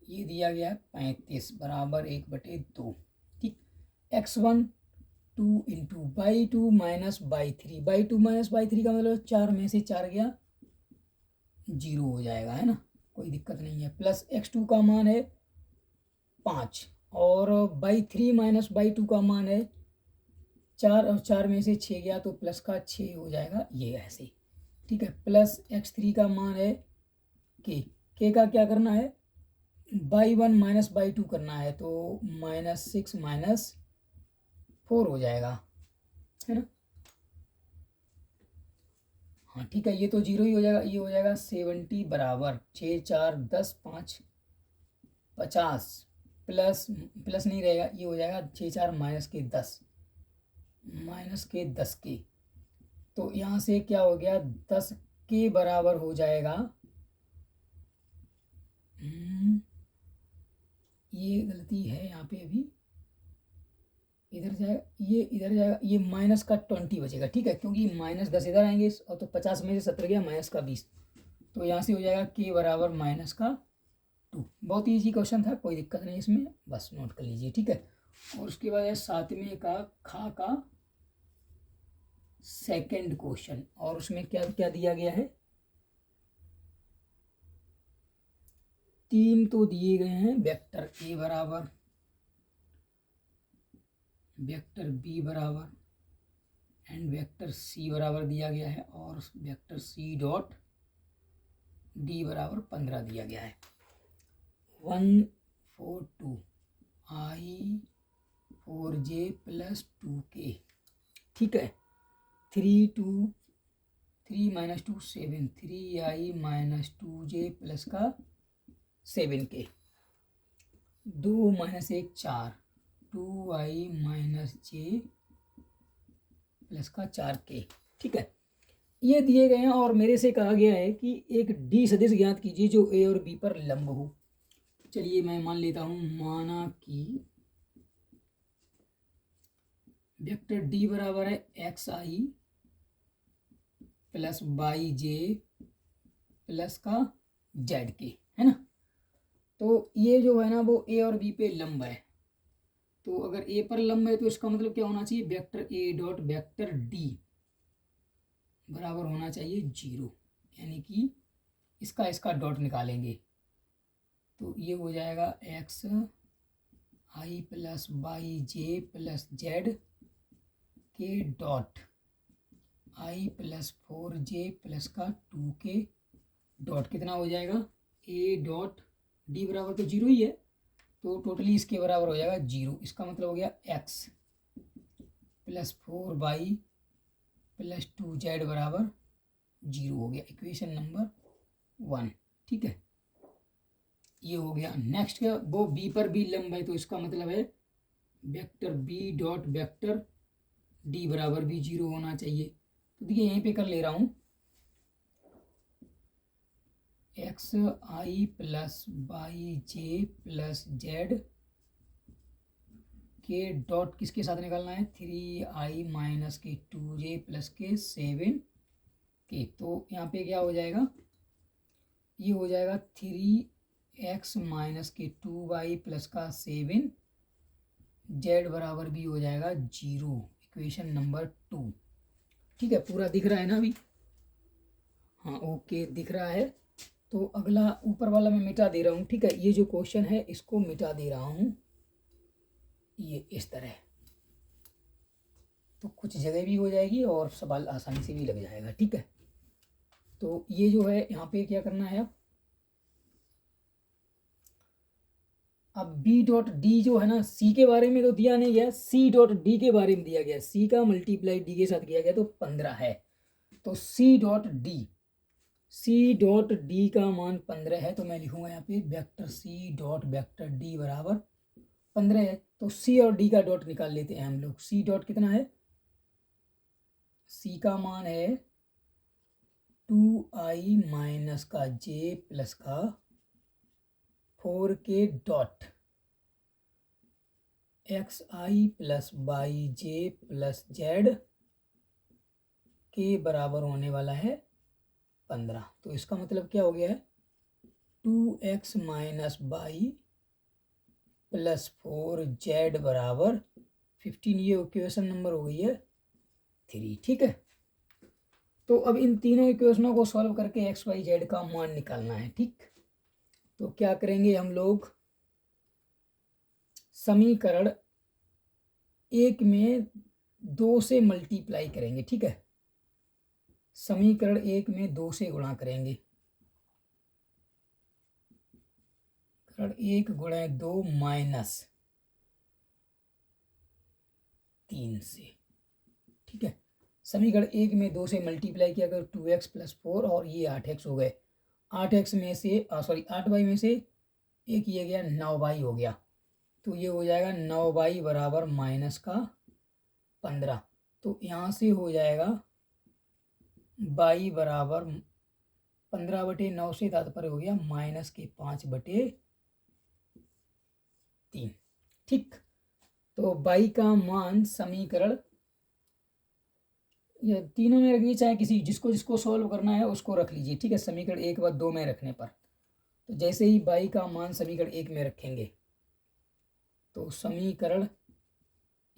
[SPEAKER 1] ये दिया गया है 35 बराबर 1/2। ठीक, x1 2 into y2 minus y3, y2 minus y3 का मतलब 4 में से 4 गया 0 हो जाएगा, है ना, कोई दिक्कत नहीं है। प्लस x2 का मान है 5 और y3 माइनस y2 का मान है 4 और 4 में से 6 गया तो प्लस का 6 हो जाएगा, ये ऐसे। ठीक है, प्लस x3 का मान है k का क्या करना है, y1 माइनस y2 करना है, तो -6 माइनस 4 हो जाएगा, है ना। हाँ ठीक है, ये तो 0 ही हो जाएगा। ये हो जाएगा 70 बराबर 6 4 10 5 50 प्लस प्लस नहीं रहेगा, ये हो जाएगा 6 4 माइनस के 10 के। तो यहाँ से क्या हो गया, 10 के बराबर हो जाएगा, ये गलती है यहाँ पे, अभी इधर जाएगा, ये इधर जाएगा, ये माइनस का 20 बचेगा। ठीक है, क्योंकि -10 इधर आएंगे और तो 50 में से 70 गया, माइनस का 20, तो यहाँ से हो जाएगा के बराबर -2। बहुत ईजी क्वेश्चन था, कोई दिक्कत नहीं इसमें, बस नोट कर लीजिए। ठीक है, और उसके बाद है 7वें का खा का सेकंड क्वेश्चन, और उसमें क्या क्या दिया गया है, 3 तो दिए गए हैं, वेक्टर ए बराबर वेक्टर बी बराबर एंड वेक्टर सी बराबर दिया गया है, और वेक्टर सी डॉट डी बराबर 15 दिया गया है। 142 i 4j प्लस 2k। ठीक है, 3 minus 2 7, 3i minus 2j plus का 7k, 2 minus 1 4, 2i minus j plus का 4k। ठीक है, ये दिए गए हैं और मेरे से कहा गया है कि एक डी सदिश ज्ञात कीजिए जो ए और बी पर लंब हो। चलिए मैं मान लेता हूं, माना कि वेक्टर डी बराबर है xi प्लस वाई जे प्लस का zk, है ना। तो ये जो है ना वो ए और बी पे लंब है, तो अगर ए पर लंब है तो इसका मतलब क्या होना चाहिए, vector A dot vector d बराबर होना चाहिए 0, यानी कि इसका डॉट निकालेंगे तो ये हो जाएगा एक्स आई प्लस वाई जे प्लस जेड के dot I plus 4j plus का 2k डॉट कितना हो जाएगा, ए डॉट डी बराबर तो 0 ही है, तो टोटली इसके बराबर हो जाएगा 0। इसका मतलब हो गया x plus 4y plus 2z बराबर 0 हो गया, इक्वेशन नंबर 1। ठीक है, ये हो गया। नेक्स्ट क्या, वो बी पर भी लंब है, तो इसका मतलब है vector b dot vector d बराबर भी 0 होना चाहिए। तो देखिए यहीं पे कर ले रहा हूँ, एक्स आई प्लस वाई जे प्लस जेड के डॉट किसके साथ निकालना है, 3i माइनस के 2j प्लस के 7k। तो यहाँ पे क्या हो जाएगा, ये हो जाएगा 3x माइनस के 2y प्लस का 7, जेड बराबर भी हो जाएगा 0, इक्वेशन नंबर 2। ठीक है, पूरा दिख रहा है ना अभी, हाँ ओके दिख रहा है। तो अगला ऊपर वाला मैं मिटा दे रहा हूँ। ठीक है, ये जो क्वेश्चन है इसको मिटा दे रहा हूँ, ये इस तरह, तो कुछ जगह भी हो जाएगी और सवाल आसानी से भी लग जाएगा। ठीक है, तो ये जो है यहाँ पे क्या करना है, अब बी डॉट डी जो है ना, सी के बारे में तो दिया नहीं गया, सी डॉट डी के बारे में दिया गया, सी का मल्टीप्लाई डी के साथ किया गया तो 15 है। तो सी डॉट डी का मान 15 है, तो मैं लिखूंगा यहाँ पे vector c dot vector d बराबर 15 है, तो सी और डी का डॉट निकाल लेते हैं हम लोग। सी डॉट कितना है, सी का मान है 2i माइनस का जे प्लस का 4k डॉट एक्स आई प्लस वाई जे प्लस जेड के बराबर होने वाला है 15। तो इसका मतलब क्या हो गया है, 2x minus Y plus 4z बराबर 15। ये इक्वेशन नंबर हो गई है 3। ठीक है, तो अब इन तीनों इक्वेशनों को सॉल्व करके एक्स वाई जेड का मान निकालना है। ठीक, तो क्या करेंगे हम लोग, समीकरण एक में 2 से मल्टीप्लाई करेंगे। ठीक है, समीकरण एक में 2 से गुणा करेंगे। समीकरण 1 गुणे 2 माइनस 3 से। ठीक है, समीकरण एक में 2 से मल्टीप्लाई किया अगर 2x प्लस 4 और ये 8x हो गए। 8x में से 8y में से एक ये गया 9y हो गया, तो ये हो जाएगा 9y बराबर माइनस का 15। तो यहाँ से हो जाएगा y बराबर 15/9 से तात्पर्य हो गया माइनस के 5/3। ठीक, तो y का मान समीकरण ये तीनों में रखिए, चाहे किसी जिसको जिसको सॉल्व करना है उसको रख लीजिए। ठीक है, समीकरण एक व 2 में रखने पर, तो जैसे ही y का मान समीकरण एक में रखेंगे तो समीकरण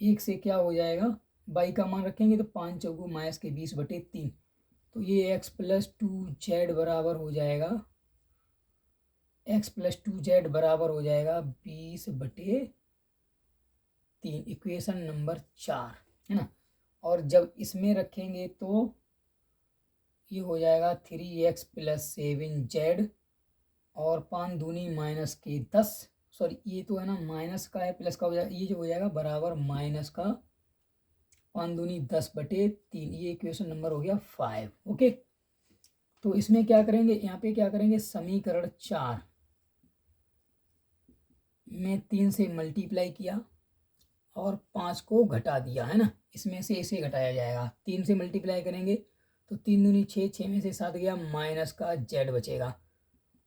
[SPEAKER 1] एक से क्या हो जाएगा, y का मान रखेंगे तो 5 चौगु माइनस के 20/3। तो ये x प्लस 2z बराबर हो जाएगा, x प्लस 2z बराबर हो जाएगा 20/3। इक्वेशन नंबर 4 है ना। और जब इसमें रखेंगे तो ये हो जाएगा 3x प्लस 7z और 5 दूनी माइनस के 10, सॉरी ये तो है ना माइनस का है, प्लस का हो जाएगा, ये जो हो जाएगा बराबर माइनस का 5 दूनी 10/3। ये इक्वेशन नंबर हो गया 5। ओके, तो इसमें क्या करेंगे, यहाँ पे क्या करेंगे, समीकरण 4 में 3 से मल्टीप्लाई किया और 5 को घटा दिया है ना, इसमें से इसे घटाया जाएगा। 3 से मल्टीप्लाई करेंगे तो 3 दूनी 6, 6 में से 7 गया, माइनस का z बचेगा।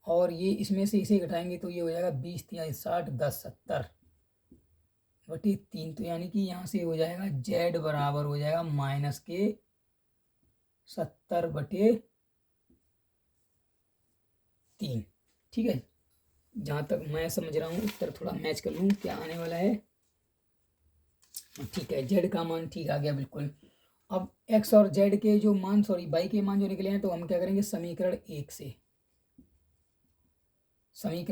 [SPEAKER 1] और ये इसमें से इसे घटाएंगे तो ये हो जाएगा 20 3 60 10 70/3। तो यानी कि यहाँ से हो जाएगा z बराबर हो जाएगा माइनस के 70/3। ठीक है, जहाँ तक मैं समझ रहा हूँ, उत्तर थोड़ा मैच कर लूँ क्या आने वाला है। ठीक है, z का मान ठीक आ गया बिल्कुल। अब x और z के जो मान, सॉरी y के मान जो निकले हैं, तो हम क्या करेंगे, समीकरण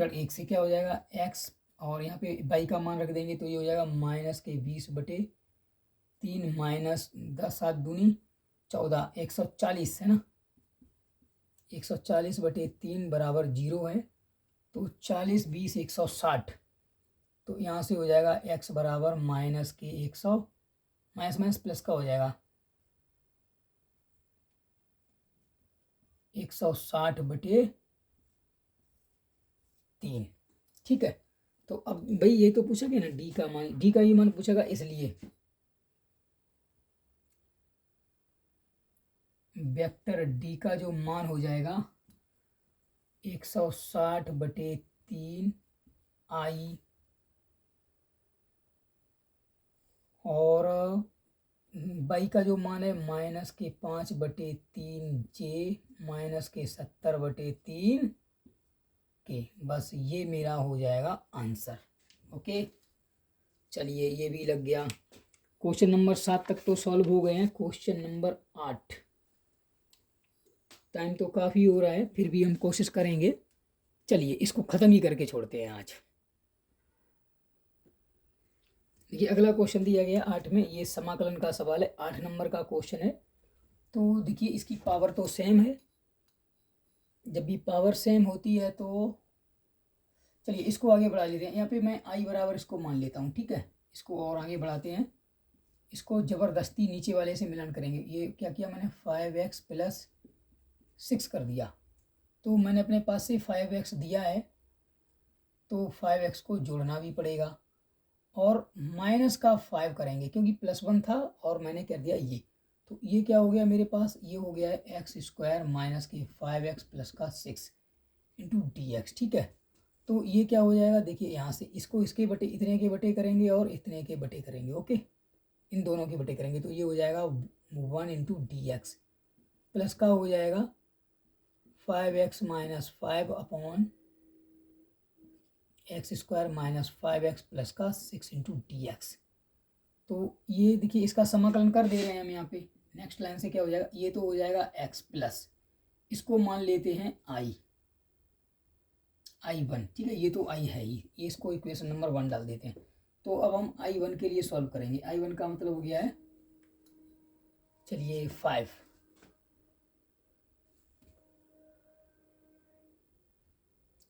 [SPEAKER 1] एक से क्या हो जाएगा, x और यहाँ पे y का मान रख देंगे तो ये हो जाएगा माइनस के 20/3 माइनस 10 7 दूनी 14, 140 है ना, 140/3 बराबर 0 है। तो 40 20 160। तो यहाँ से हो जाएगा x बराबर माइनस के 100, माइनस माइनस प्लस का हो जाएगा 160/3। ठीक है, तो अब भाई ये तो पूछा गया ना डी का मान, डी का ही मान पूछेगा, इसलिए वेक्टर डी का जो मान हो जाएगा 160/3 आई और बाई का जो मान है माइनस के 5/3 जे माइनस के 70/3 के। बस ये मेरा हो जाएगा आंसर। ओके, चलिए ये भी लग गया। क्वेश्चन नंबर 7 तक तो सॉल्व हो गए हैं। क्वेश्चन नंबर 8, टाइम तो काफ़ी हो रहा है, फिर भी हम कोशिश करेंगे। चलिए इसको ख़त्म ही करके छोड़ते हैं आज। ये अगला क्वेश्चन दिया गया 8 में, ये समाकलन का सवाल है, 8 नंबर का क्वेश्चन है। तो देखिए इसकी पावर तो सेम है, जब भी पावर सेम होती है तो चलिए इसको आगे बढ़ा लेते हैं। यहाँ पे मैं आई बराबर इसको मान लेता हूँ। ठीक है, इसको और आगे बढ़ाते हैं, इसको ज़बरदस्ती नीचे वाले से मिलन करेंगे। ये क्या किया मैंने, 5x प्लस 6 कर दिया। तो मैंने अपने पास से 5x दिया है, तो 5x को जोड़ना भी पड़ेगा। और माइनस का 5 करेंगे क्योंकि +1 था और मैंने कर दिया ये। तो ये क्या हो गया मेरे पास, ये हो गया है x² माइनस के 5x प्लस का 6 इंटू dx। ठीक है, तो ये क्या हो जाएगा, देखिए यहाँ से इसको इसके बटे इतने के बटे करेंगे और इतने के बटे करेंगे। ओके, इन दोनों के बटे करेंगे तो ये हो जाएगा 1 इंटू dx प्लस का हो जाएगा 5x minus 5 upon x² minus 5x plus का 6 इंटू dx। तो ये देखिए इसका समाकलन कर दे रहे हैं हम यहाँ पे। नेक्स्ट लाइन से क्या हो जाएगा, ये तो हो जाएगा x प्लस, इसको मान लेते हैं I1। ठीक है, ये तो I है ही, ये इसको इक्वेशन नंबर 1 डाल देते हैं। तो अब हम I1 के लिए सॉल्व करेंगे। I1 का मतलब हो गया है, चलिए 5,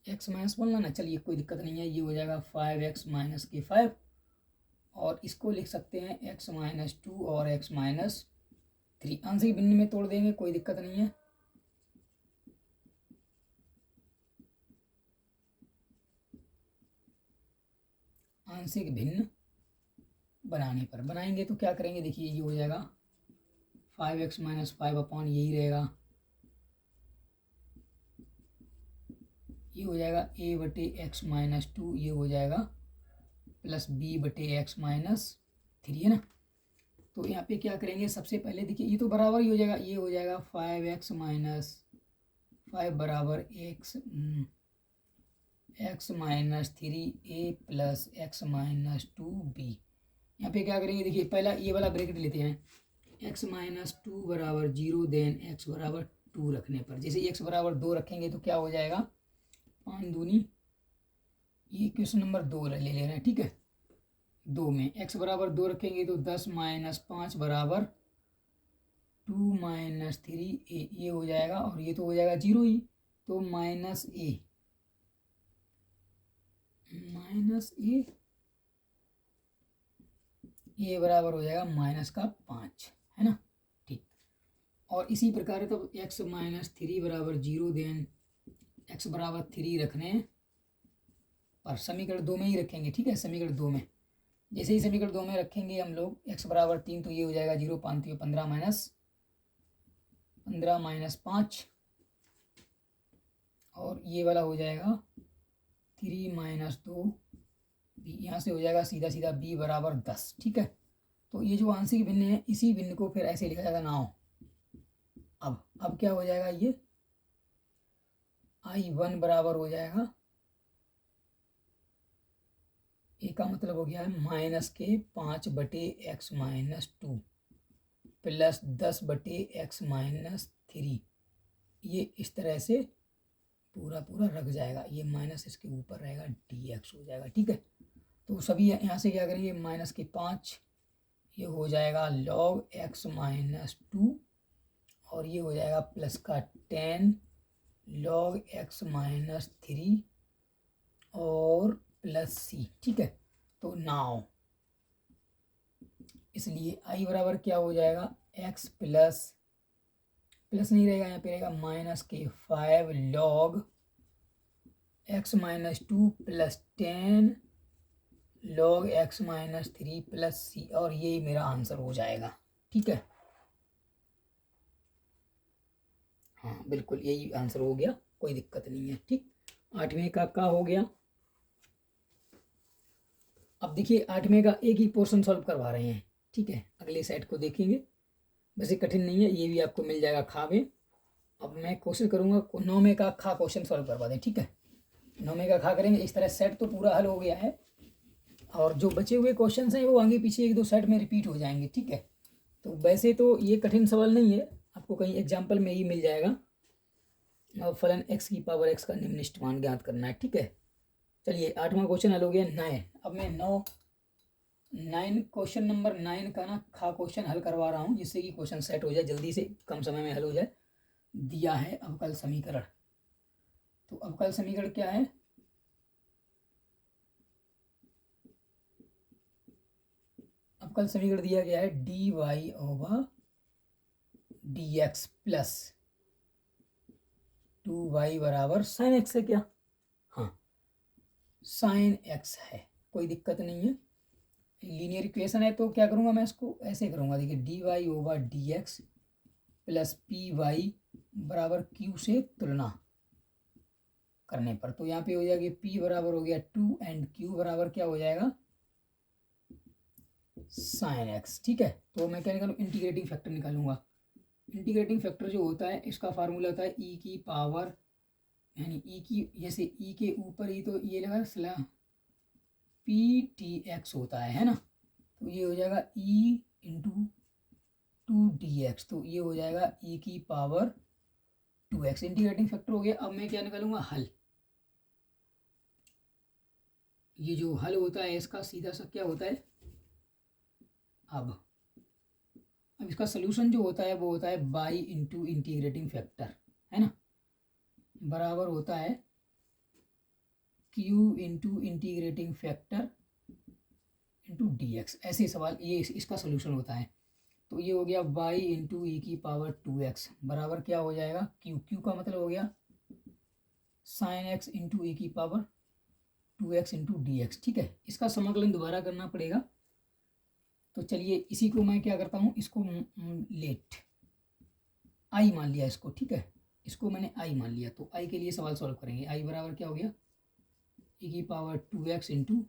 [SPEAKER 1] x माइनस बोलना ना, चलिए कोई दिक्कत नहीं है, ये हो जाएगा 5x माइनस के 5 और इसको लिख सकते हैं x माइनस 2 और x माइनस 3। आंशिक भिन्न में तोड़ देंगे, कोई दिक्कत नहीं है। आंशिक भिन्न बनाने पर बनाएंगे तो क्या करेंगे, देखिए ये हो जाएगा 5x माइनस 5 अपॉन यही रहेगा, ये हो जाएगा a बटे x माइनस 2, ये हो जाएगा प्लस b बटे x माइनस 3, है ना। तो यहाँ पे क्या करेंगे, सबसे पहले देखिए ये तो बराबर ही हो जाएगा, ये हो जाएगा 5x माइनस 5 बराबर x minus 3a plus x minus 2b। यहाँ पे क्या करेंगे, देखिए पहला ये वाला ब्रैकेट लेते हैं, x माइनस 2 बराबर 0 देन x बराबर 2 रखने पर, जैसे x बराबर 2 रखेंगे तो क्या हो जाएगा, 5 दूनी, ये क्वेश्चन नंबर 2 ले ले रहे हैं। ठीक है, 2 में x बराबर 2 रखेंगे तो 10 माइनस 5 बराबर 2 माइनस 3a, ये हो जाएगा और ये तो हो जाएगा 0 ही, तो माइनस a ये बराबर हो जाएगा माइनस का 5, है ना। ठीक, और इसी प्रकार तो x माइनस 3 बराबर 0 देन x बराबर 3 रखने पर समीकरण 2 में ही रखेंगे। ठीक है, समीकरण 2 में, जैसे ही समीकरण 2 में रखेंगे हम लोग x बराबर 3, तो ये हो जाएगा 0 5 15 माइनस 5 और ये वाला हो जाएगा 3 माइनस 2 b, यहाँ से हो जाएगा सीधा सीधा b बराबर 10। ठीक है, तो ये जो आंशिक भिन्न है इसी भिन्न को फिर ऐसे लिखा जाएगा नाउ। अब क्या हो जाएगा, ये I1 बराबर हो जाएगा, ए का मतलब हो गया है माइनस के 5 बटे x माइनस 2 प्लस 10 बटे x माइनस 3, ये इस तरह से पूरा पूरा रख जाएगा, ये माइनस इसके ऊपर रहेगा dx हो जाएगा। ठीक है, तो सभी यहाँ से क्या करेंगे, माइनस के 5, ये हो जाएगा लॉग x माइनस 2 और ये हो जाएगा प्लस का 10 लॉग x माइनस 3 और प्लस c। ठीक है, तो नाउ इसलिए i बराबर क्या हो जाएगा, x प्लस नहीं रहेगा, यहाँ पे रहेगा माइनस के 5 log x minus 2 plus 10 log x minus 3 plus c, और ये मेरा आंसर हो जाएगा। ठीक है, हाँ बिल्कुल यही आंसर हो गया, कोई दिक्कत नहीं है। ठीक, 8वें का हो गया। अब देखिए 8वें का एक ही पोर्शन सॉल्व करवा रहे हैं। ठीक है, अगले सेट को देखेंगे, वैसे कठिन नहीं है, ये भी आपको मिल जाएगा खा में। अब मैं कोशिश करूँगा 9वें का खा क्वेश्चन सॉल्व करवा दें। ठीक है, 9वें का खा करेंगे, इस तरह सेट तो पूरा हल हो गया है और जो बचे हुए क्वेश्चन हैं वो आगे पीछे 1-2 सेट में रिपीट हो जाएंगे। ठीक है, तो वैसे तो ये कठिन सवाल नहीं है, आपको कहीं एग्जाम्पल में ही मिल जाएगा। और फलन x की पावर x का निम्नलिखित मान ज्ञात करना है। ठीक है, चलिए 8वां क्वेश्चन हल हो गया 9। अब मैं 9 क्वेश्चन नंबर 9 का ना खा क्वेश्चन हल करवा रहा हूँ, जिससे कि क्वेश्चन सेट हो जाए, जल्दी से कम समय में हल हो जाए। दिया है अवकल समीकरण, तो अवकल समीकरण क्या है, अवकल समीकरण दिया गया है dy/dx प्लस 2y बराबर साइन x है क्या, हाँ साइन x है, कोई दिक्कत नहीं है। लीनियर इक्वेशन है तो क्या करूँगा मैं इसको ऐसे करूँगा, देखिए dy/dx प्लस py बराबर q से तुलना करने पर, तो यहाँ पे हो जाएगी p बराबर हो गया 2 एंड q बराबर क्या हो जाएगा साइन x। ठीक है, तो मैं क्या निकालूँ, इंटीग्रेटिंग फैक्टर निकालूंगा। इंटीग्रेटिंग फैक्टर जो होता है इसका फार्मूला होता है e की पावर, यानी ई की जैसे ई के ऊपर ही तो ये लगा स्ला पी टी एक्स होता है ना, तो ये हो जाएगा ई इंटू 2 dx, तो ये हो जाएगा ई की पावर 2x। इंटीग्रेटिंग फैक्टर हो गया। अब मैं क्या निकालूंगा हल। ये जो हल होता है इसका सीधा सा क्या होता है, अब इसका सोल्यूशन जो होता है वो होता है बाई इंटू इंटीग्रेटिंग फैक्टर, है ना, बराबर होता है Q into integrating factor into D x. ऐसे सवाल ये इसका सोल्यूशन होता है। तो ये हो गया बाई इंटू ई की पावर 2x बराबर क्या हो जाएगा क्यू। क्यू का मतलब हो गया साइन एक्स इंटू ई की power 2x into D x. ठीक है, इसका समाकलन दोबारा करना पड़ेगा। तो चलिए इसी को मैं क्या करता हूँ, इसको लेट आई मान लिया इसको। ठीक है, इसको मैंने आई मान लिया, तो आई के लिए सवाल सॉल्व करेंगे। आई बराबर क्या हो गया ई की power 2x into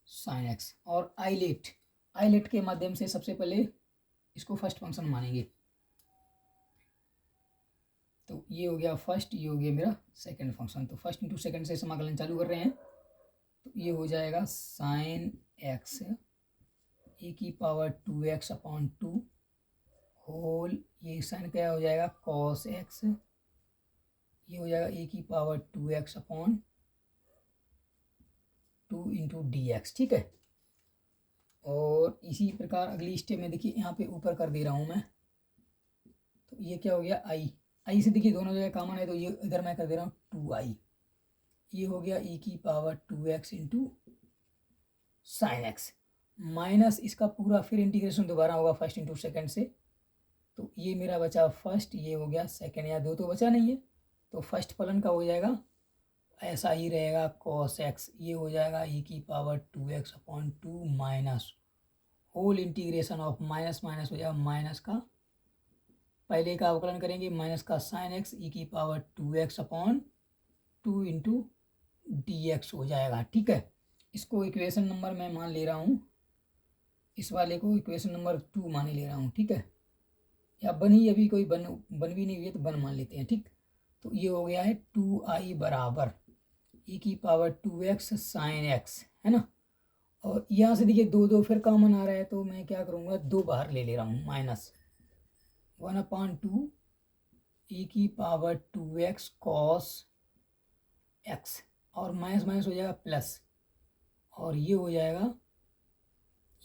[SPEAKER 1] sine x, और आई लेट के माध्यम से सबसे पहले इसको फर्स्ट फंक्शन मानेंगे। तो ये हो गया फर्स्ट, ये हो गया मेरा सेकंड फंक्शन। तो फर्स्ट इंटू सेकंड से समाकलन चालू कर रहे हैं। तो ये हो जाएगा साइन एक्स ए की पावर 2x अपॉन 2 होल, ये साइन क्या हो जाएगा कॉस एक्स, ये हो जाएगा ए की power 2x upon 2 into D x. ठीक है, और इसी प्रकार अगली स्टेप में देखिए यहाँ पे ऊपर कर दे रहा हूँ मैं। तो ये क्या हो गया आई से देखिए दोनों जगह कॉमन है, तो ये इधर मैं कर दे रहा हूँ 2i। ये हो गया e की power 2x into sine x, minus इसका पूरा फिर इंटीग्रेशन दोबारा होगा फर्स्ट इंटू सेकेंड से। तो ये मेरा बचा फर्स्ट, ये हो गया सेकेंड, या दो तो बचा नहीं है, तो फर्स्ट फलन का हो जाएगा ऐसा ही रहेगा कॉस एक्स, ये हो जाएगा e की power 2x upon 2 minus whole integration of minus minus हो जाएगा माइनस का, पहले का अवकलन करेंगे माइनस का साइन एक्स ई की power 2x upon 2 into D x हो जाएगा। ठीक है, इसको इक्वेशन नंबर मैं मान ले रहा हूँ, इस वाले को इक्वेशन नंबर 2 माने ले रहा हूँ। ठीक है, या बनी अभी कोई बन भी नहीं हुई है तो बन मान लेते हैं। ठीक, तो ये हो गया है 2i बराबर ई की पावर 2x साइन एक्स, है ना, और यहाँ से देखिए दो दो फिर कॉमन आ रहा है, तो मैं क्या करूँगा दो बाहर ले रहा हूँ, माइनस 1/2 ई की पावर 2x कॉस एक्स, और माइनस माइनस हो जाएगा प्लस, और ये हो जाएगा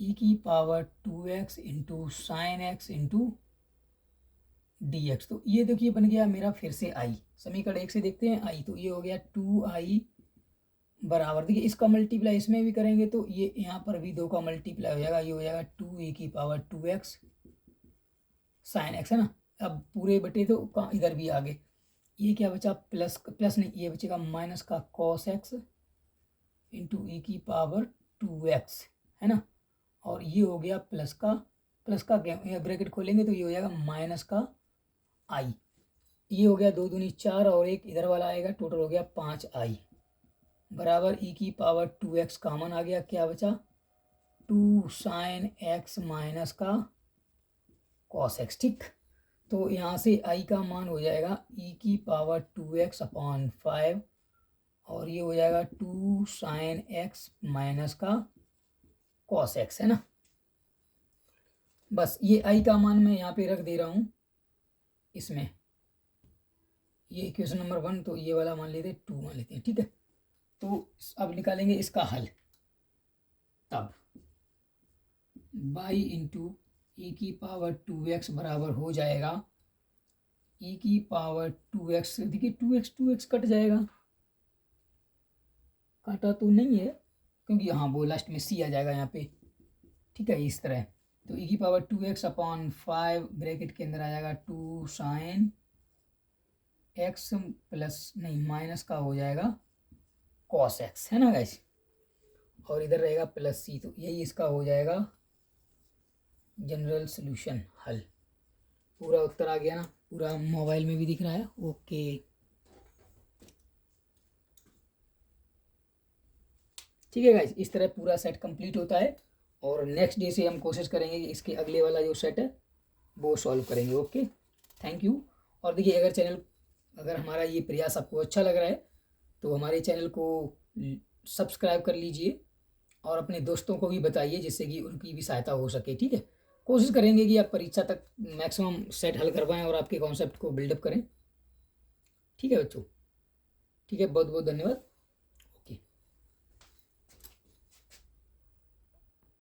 [SPEAKER 1] ई की power 2x into sine x into D x. तो ये देखिए बन गया मेरा फिर से आई, समीकरण 1 से देखते हैं आई, तो ये हो गया 2i बराबर, देखिए इसका मल्टीप्लाई इसमें भी करेंगे तो ये यहाँ पर भी 2 का मल्टीप्लाई हो जाएगा, ये हो जाएगा 2 की पावर 2x साइन एक्स, है ना। अब पूरे बटे तो इधर भी आगे, ये क्या बचा प्लस, प्लस नहीं ये बचेगा माइनस का कॉस एक्स इंटू ई की पावर 2x, है ना, और ये हो गया प्लस का क्या ब्रैकेट खोलेंगे तो ये हो जाएगा माइनस का आई, ये हो गया 2 दूनी 4 और एक इधर वाला आएगा, टोटल हो गया 5i बराबर ई की पावर 2x कॉमन आ गया, क्या बचा 2 साइन एक्स माइनस का कॉस एक्स। ठीक, तो यहाँ से i का मान हो जाएगा ई की पावर 2x अपॉन 5, और ये हो जाएगा 2 साइन एक्स माइनस का कॉस एक्स, है ना। बस ये i का मान मैं यहाँ पे रख दे रहा हूँ इसमें, ये इक्वेशन नंबर 1, तो ये वाला मान लेते 2 मान लेते हैं। ठीक है, तो अब निकालेंगे इसका हल, तब बाई इंटू ई की पावर 2x बराबर हो जाएगा ई की पावर 2x, देखिए 2x कट जाएगा, काटा तो नहीं है क्योंकि हाँ वो लास्ट में सी आ जाएगा यहाँ पे। ठीक है, इस तरह, तो ई की पावर 2x अपॉन 5 ब्रैकेट के अंदर आ जाएगा 2 साइन एक्स प्लस नहीं माइनस का हो जाएगा कॉस एक्स, है ना गाइस। और इधर रहेगा प्लस सी, तो यही इसका हो जाएगा जनरल सोल्यूशन हल। पूरा उत्तर आ गया ना, पूरा मोबाइल में भी दिख रहा है। ओके, ठीक है गाइस, इस तरह पूरा सेट कंप्लीट होता है और नेक्स्ट डे से हम कोशिश करेंगे कि इसके अगले वाला जो सेट है वो सॉल्व करेंगे। Okay, thank you. और देखिए, अगर हमारा ये प्रयास आपको अच्छा लग रहा है तो हमारे चैनल को सब्सक्राइब कर लीजिए और अपने दोस्तों को भी बताइए, जिससे कि उनकी भी सहायता हो सके। ठीक है, कोशिश करेंगे कि आप परीक्षा तक मैक्सिमम सेट हल करवाएं और आपके कॉन्सेप्ट को बिल्डअप करें। ठीक है बच्चों, ठीक है, बहुत बहुत धन्यवाद।